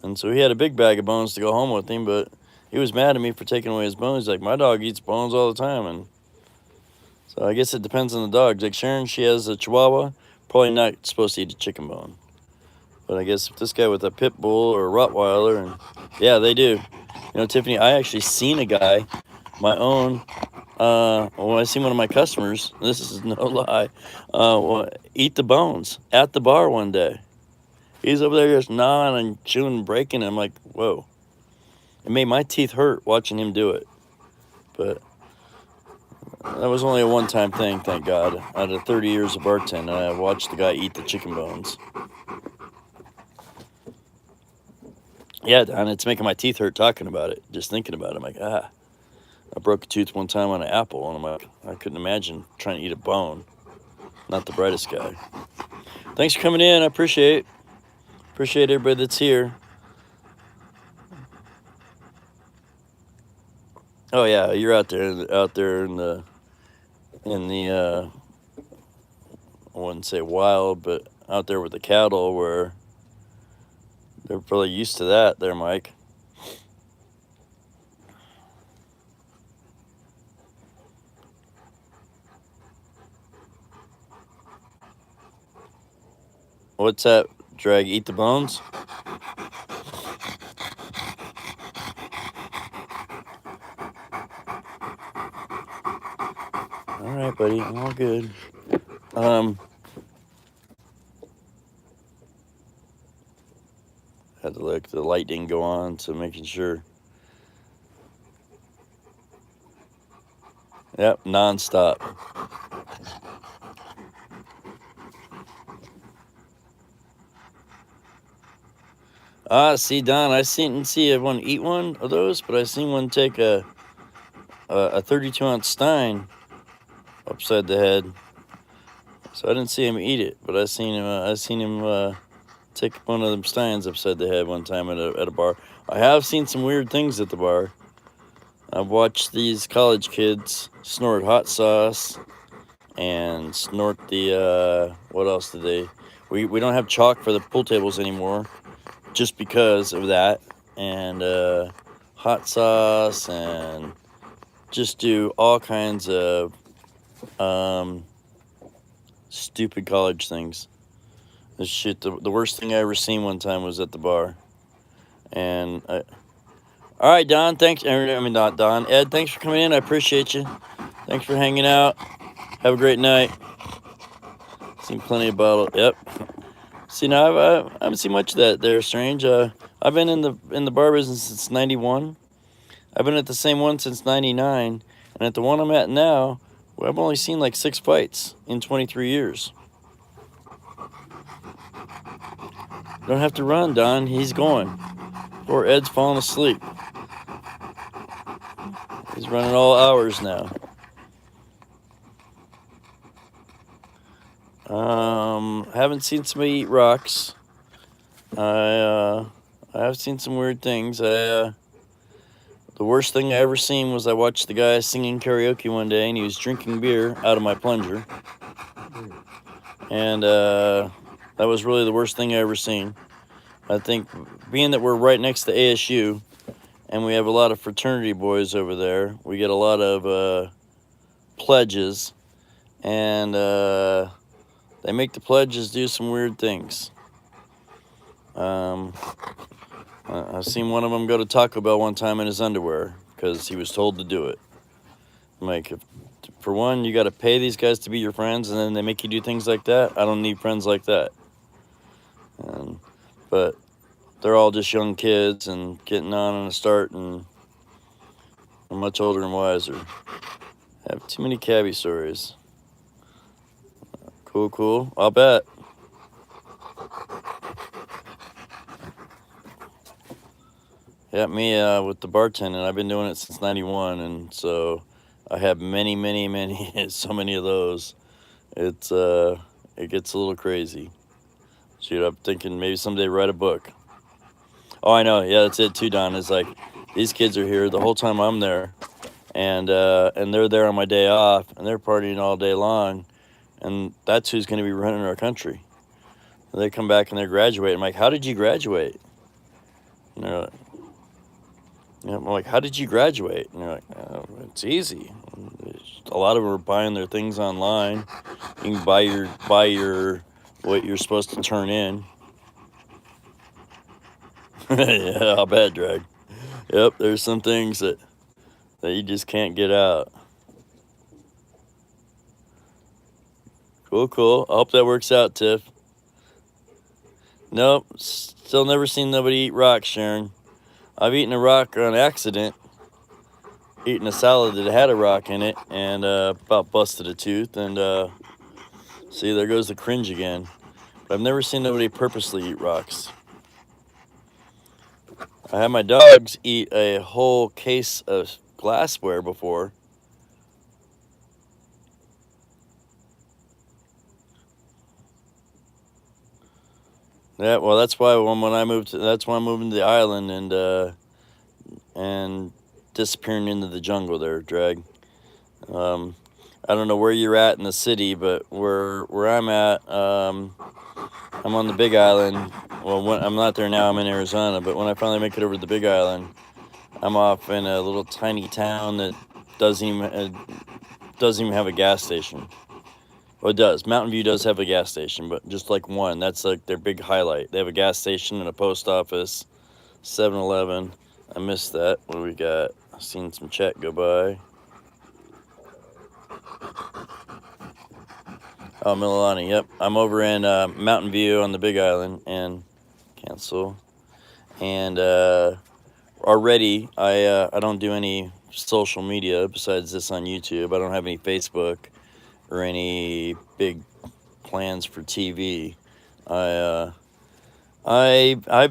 And so he had a big bag of bones to go home with him, but he was mad at me for taking away his bones. He's like, "My dog eats bones all the time." And so I guess it depends on the dog. Like Sharon, she has a Chihuahua, probably not supposed to eat a chicken bone. But I guess if this guy with a pit bull or a Rottweiler, and yeah, they do. You know, Tiffany, I actually seen a guy, my own, when I seen one of my customers, this is no lie, eat the bones at the bar one day. He's over there just gnawing and chewing and breaking. I'm like, whoa. It made my teeth hurt watching him do it. But that was only a one-time thing, thank God. Out of 30 years of bartending, I watched the guy eat the chicken bones. Yeah, Don, it's making my teeth hurt talking about it. Just thinking about it, I'm like, I broke a tooth one time on an apple, and I'm like, I couldn't imagine trying to eat a bone. Not the brightest guy. Thanks for coming in. I appreciate everybody that's here. Oh yeah, you're out there in the I wouldn't say wild, but out there with the cattle where they're probably used to that there, Mike. What's that, Drag? Eat the bones? All right, buddy. I'm all good. Had to look. The light didn't go on, so making sure. Yep, nonstop. See, Don, I didn't see everyone eat one of those, but I seen one take a 32-ounce stein upside the head. So I didn't see him eat it, but I seen him take one of them steins upside the head one time at a bar. I have seen some weird things at the bar. I've watched these college kids snort hot sauce and snort the, what else did they? We don't have chalk for the pool tables anymore just because of that. And hot sauce and just do all kinds of stupid college things. This shit, the worst thing I ever seen one time was at the bar. And all right, Don, thanks. I mean, not Don. Ed, thanks for coming in. I appreciate you. Thanks for hanging out. Have a great night. Seen plenty of bottles. Yep. See, now I haven't seen much of that there, Strange. I've been in the bar business since '91. I've been at the same one since '99, and at the one I'm at now, I've only seen like 6 fights in 23 years. Don't have to run, Don. He's going. Poor Ed's falling asleep. He's running all hours now. Haven't seen somebody eat rocks. I have seen some weird things. The worst thing I ever seen was I watched the guy singing karaoke one day, and he was drinking beer out of my plunger. And that was really the worst thing I ever seen. I think being that we're right next to ASU, and we have a lot of fraternity boys over there, we get a lot of pledges, and they make the pledges do some weird things. I've seen one of them go to Taco Bell one time in his underwear because he was told to do it. I'm like, for one, you got to pay these guys to be your friends, and then they make you do things like that. I don't need friends like that. But they're all just young kids and getting on a start, and I'm much older and wiser. I have too many cabbie stories. Cool. I'll bet. Yeah, me with the bartending, I've been doing it since '91, and so I have many, so many of those. It gets a little crazy. Shoot, I'm thinking maybe someday write a book. Oh, I know. Yeah, that's it too, Don. It's like these kids are here the whole time I'm there, and they're there on my day off, and they're partying all day long, and that's who's going to be running our country. And they come back and they're graduating. I'm like, how did you graduate? And they're like, yeah, I'm like, how did you graduate? And they're like, oh, it's easy. A lot of them are buying their things online. You can buy your what you're supposed to turn in. Yeah, I'll bet, Drag. Yep, there's some things that you just can't get out. Cool. I hope that works out, Tiff. Nope, still never seen nobody eat rocks, Sharon. I've eaten a rock on accident, eating a salad that had a rock in it, and about busted a tooth. And see, there goes the cringe again. But I've never seen nobody purposely eat rocks. I had my dogs eat a whole case of glassware before. Yeah, well, that's why when I moved to, that's why I'm moving to the island and disappearing into the jungle there, Drag. I don't know where you're at in the city, but where I'm at, I'm on the Big Island. Well, I'm not there now. I'm in Arizona. But when I finally make it over to the Big Island, I'm off in a little tiny town that doesn't even have a gas station. Well, it does. Mountain View does have a gas station, but just like one. That's like their big highlight. They have a gas station and a post office, 7-Eleven. I missed that. What do we got? I've seen some chat go by. Oh, Mililani. Yep. I'm over in Mountain View on the Big Island, and cancel. And already, I don't do any social media besides this on YouTube. I don't have any Facebook or any big plans for TV. I've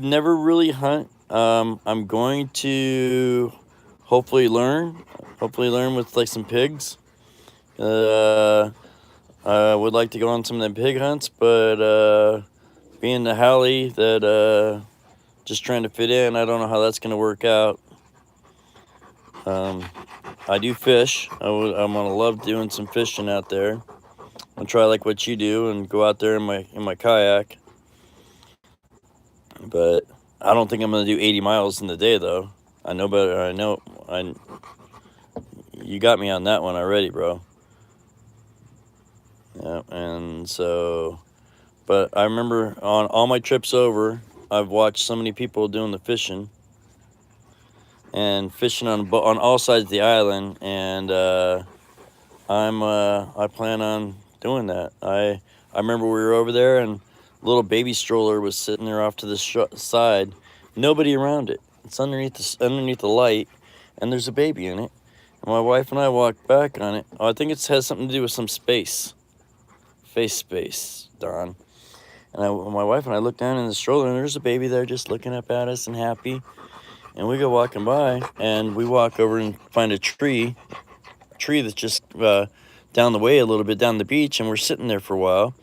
never really hunt. I'm going to hopefully learn with like some pigs. I would like to go on some of them pig hunts, but being the Hallie that just trying to fit in. I don't know how that's going to work out. I do fish. I'm gonna love doing some fishing out there. I'll try like what you do and go out there in my kayak. But I don't think I'm gonna do 80 miles in the day though. I know better. You got me on that one already, bro. Yeah, and so, but I remember on all my trips over, I've watched so many people doing the fishing and fishing on all sides of the island, and I plan on doing that. I remember we were over there and a little baby stroller was sitting there off to the side, nobody around it. It's underneath the light, and there's a baby in it. And my wife and I walked back on it. Oh, I think it has something to do with some space, Don. And my wife and I looked down in the stroller, and there's a baby there just looking up at us and happy. And we go walking by, and we walk over and find a tree that's just down the way a little bit, down the beach, and we're sitting there for a while.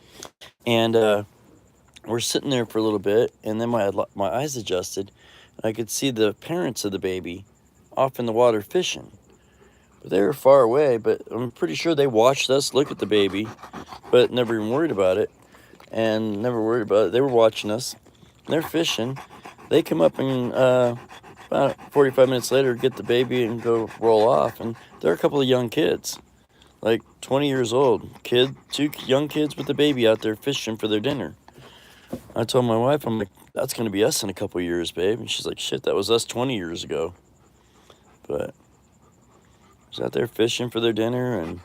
And we're sitting there for a little bit, and then my eyes adjusted, and I could see the parents of the baby off in the water fishing. But they were far away, but I'm pretty sure they watched us look at the baby, but never even worried about it. And never worried about it. They were watching us. They're fishing. They come up and about 45 minutes later get the baby and go roll off. And there are a couple of young kids, like 20 years old. Two young kids with a baby out there fishing for their dinner. I told my wife, I'm like, that's going to be us in a couple of years, babe. And she's like, shit, that was us 20 years ago. But I was out there fishing for their dinner and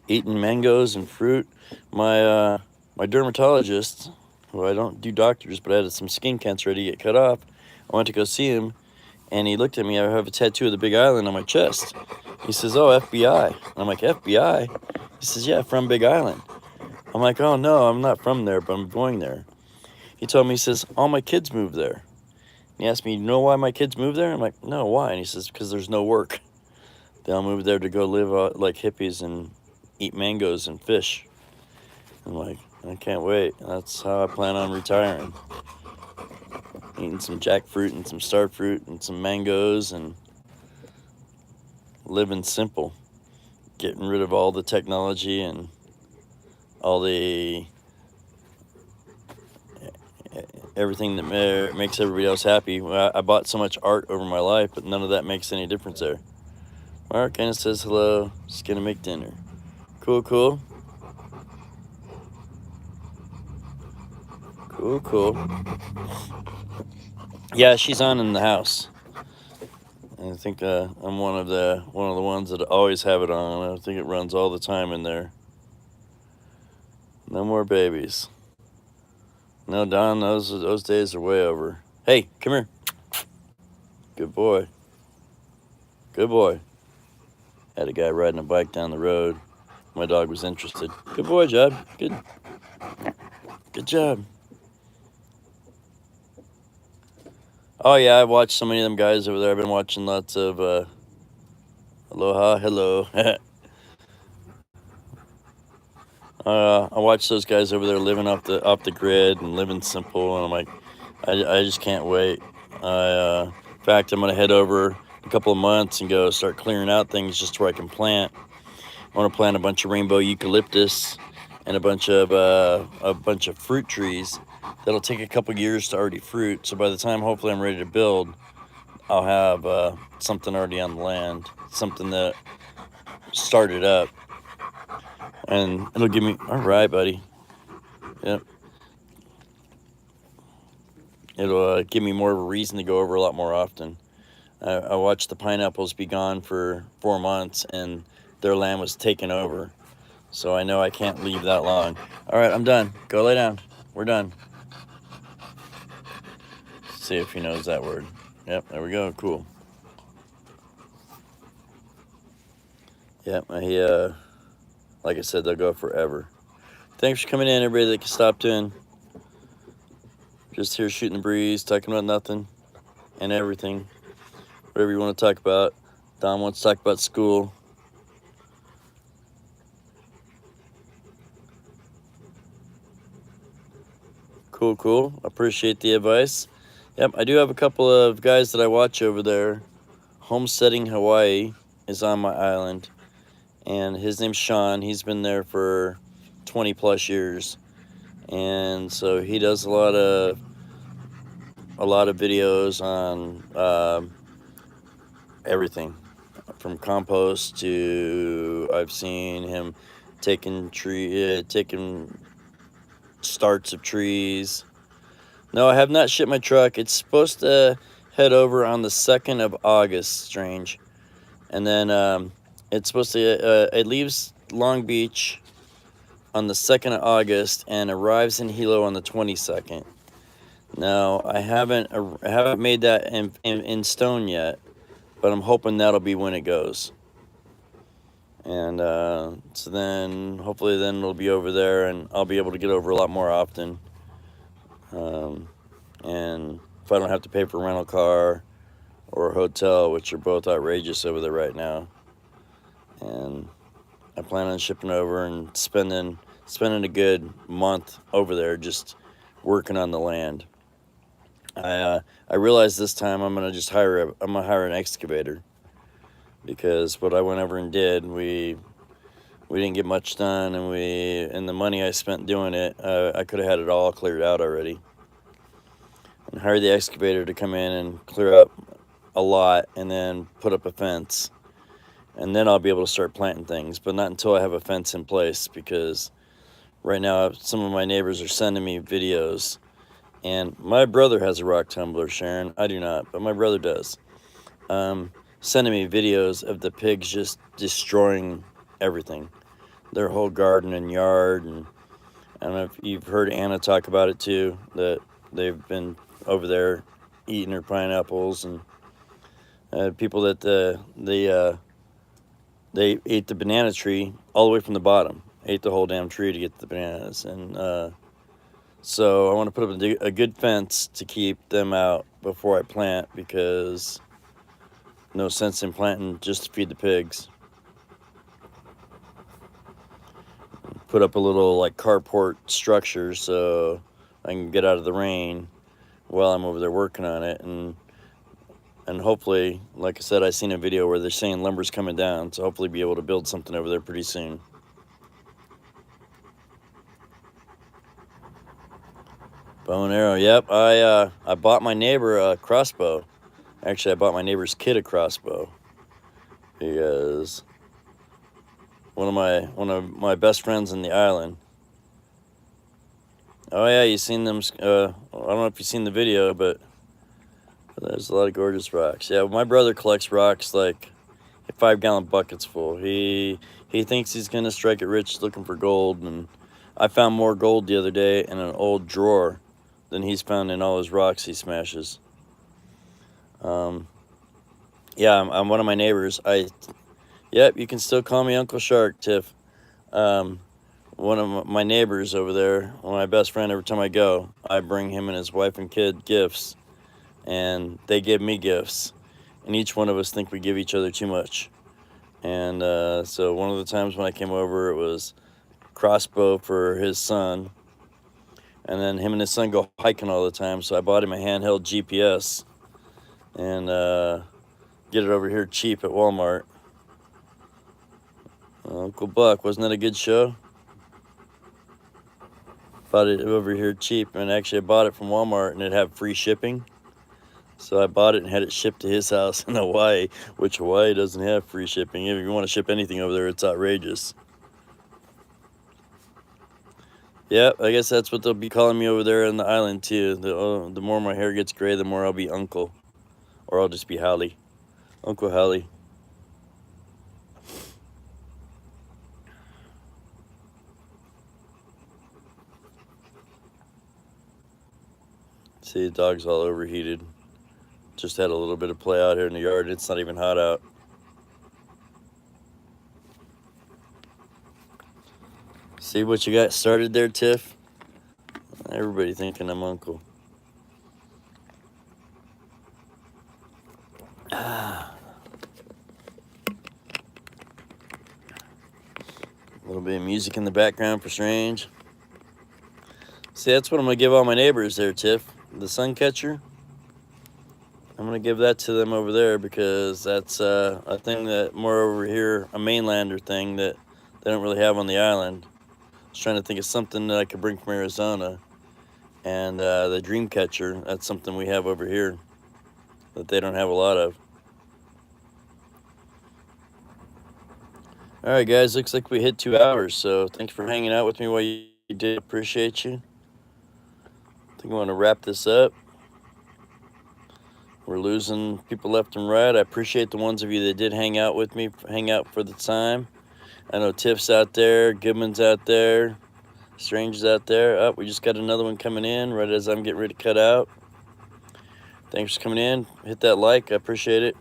eating mangoes and fruit. My dermatologist, who I don't do doctors, but I had some skin cancer ready to get cut off. I went to go see him, and he looked at me. I have a tattoo of the Big Island on my chest. He says, oh, FBI. And I'm like, FBI? He says, yeah, from Big Island. I'm like, oh, no, I'm not from there, but I'm going there. He told me, he says, all my kids moved there. He asked me, you know why my kids moved there? I'm like, no, why? And he says, because there's no work. They all moved there to go live like hippies and eat mangoes and fish. I'm like, I can't wait. That's how I plan on retiring. Eating some jackfruit and some starfruit and some mangoes and living simple. Getting rid of all the technology and all the everything that makes everybody else happy. I bought so much art over my life, but none of that makes any difference there. Mark kind of says hello. Just gonna make dinner. Cool. Cool. Yeah, she's on in the house. I think I'm one of the ones that always have it on. I think it runs all the time in there. No more babies. No, Don, those days are way over. Hey, come here. Good boy. Good boy. Had a guy riding a bike down the road. My dog was interested. Good boy, Jeb. Good job. Oh, yeah, I've watched so many of them guys over there. I've been watching lots of Aloha, hello. I watch those guys over there living off the grid and living simple, and I'm like, I just can't wait. In fact, I'm gonna head over a couple of months and go start clearing out things just where I can plant. I want to plant a bunch of rainbow eucalyptus and a bunch of fruit trees that'll take a couple years to already fruit. So by the time hopefully I'm ready to build, I'll have something already on the land, something that started up, and it'll give me, all right, buddy. Yep. It'll give me more of a reason to go over a lot more often. I watched the pineapples be gone for 4 months, and their land was taken over. So I know I can't leave that long. All right, I'm done. Go lay down. We're done. See if he knows that word. Yep, there we go. Cool. Yep, like I said, they'll go forever. Thanks for coming in, everybody that stopped in. Just here shooting the breeze, talking about nothing and everything. Whatever you want to talk about. Don wants to talk about school. Cool. Appreciate the advice. Yep, I do have a couple of guys that I watch over there. Homesteading Hawaii is on my island, and his name's Sean. He's been there for 20 plus years, and so he does a lot of videos on everything from compost to I've seen him taking starts of trees. No, I have not shipped my truck. It's supposed to head over on the 2nd of August, strange. And then it's supposed to, it leaves Long Beach on the 2nd of August and arrives in Hilo on the 22nd. Now, I haven't made that in stone yet, but I'm hoping that'll be when it goes. And so then, hopefully then it'll be over there and I'll be able to get over a lot more often. And if I don't have to pay for a rental car or a hotel, which are both outrageous over there right now. And I plan on shipping over and spending a good month over there just working on the land. I realized this time I'm gonna hire an excavator, because what I went over and did, we didn't get much done, and the money I spent doing it, I could have had it all cleared out already. And hire the excavator to come in and clear up a lot and then put up a fence. And then I'll be able to start planting things, but not until I have a fence in place, because right now some of my neighbors are sending me videos. And my brother has a rock tumbler, Sharon. I do not, but my brother does. Sending me videos of the pigs just destroying everything. Their whole garden and yard. And I don't know if you've heard Anna talk about it too, that they've been over there eating her pineapples, and people that they ate the banana tree all the way from the bottom, ate the whole damn tree to get the bananas. And so I want to put up a good fence to keep them out before I plant, because no sense in planting just to feed the pigs. Put up a little like carport structure so I can get out of the rain while I'm over there working on it. And hopefully, like I said, I seen a video where they're saying lumber's coming down, so hopefully be able to build something over there pretty soon. Bow and arrow, yep. I bought my neighbor a crossbow. Actually, I bought my neighbor's kid a crossbow, because one of my best friends in the island. Oh yeah, you seen them? I don't know if you've seen the video, but there's a lot of gorgeous rocks. Yeah, my brother collects rocks like 5-gallon buckets full. He thinks he's gonna strike it rich looking for gold, and I found more gold the other day in an old drawer than he's found in all his rocks he smashes. Yeah, I'm one of my neighbors. Yep, you can still call me Uncle Shark, Tiff. One of my neighbors over there, one of my best friend, every time I go, I bring him and his wife and kid gifts, and they give me gifts, and each one of us think we give each other too much. And so one of the times when I came over, it was crossbow for his son, and then him and his son go hiking all the time, so I bought him a handheld GPS, and get it over here cheap at Walmart. Uncle Buck, wasn't that a good show? Bought it over here cheap, and actually I bought it from Walmart and it had free shipping. So I bought it and had it shipped to his house in Hawaii, which Hawaii doesn't have free shipping. If you want to ship anything over there, it's outrageous. Yeah, I guess that's what they'll be calling me over there on the island too. The more my hair gets gray, the more I'll be Uncle. Or I'll just be Hallie. Uncle Hallie. See, the dog's all overheated. Just had a little bit of play out here in the yard. It's not even hot out. See what you got started there, Tiff? Everybody thinking I'm Uncle. A little bit of music in the background for Strange. See, that's what I'm going to give all my neighbors there, Tiff. The sun catcher. I'm going to give that to them over there because that's a thing that more over here, a mainlander thing that they don't really have on the island. I was trying to think of something that I could bring from Arizona. And the dream catcher, that's something we have over here that they don't have a lot of. All right, guys, looks like we hit 2 hours, so thanks for hanging out with me while you did. Appreciate you. I think I want to wrap this up. We're losing people left and right. I appreciate the ones of you that did hang out with me, hang out for the time. I know Tiff's out there, Goodman's out there, Strange's out there. Oh, we just got another one coming in right as I'm getting ready to cut out. Thanks for coming in. Hit that like. I appreciate it.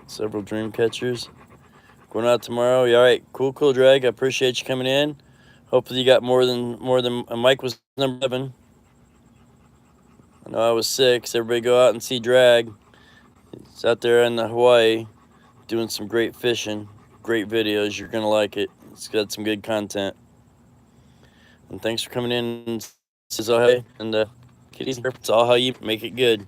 Several dream catchers. Going out tomorrow. Yeah, all right, cool, Drag. I appreciate you coming in. Hopefully you got more than Mike was number 7. I know I was 6. Everybody go out and see Drag. It's out there in the Hawaii doing some great fishing, great videos. You're gonna like it. It's got some good content. And thanks for coming in. This is all, and get easy. It's all how you make it good.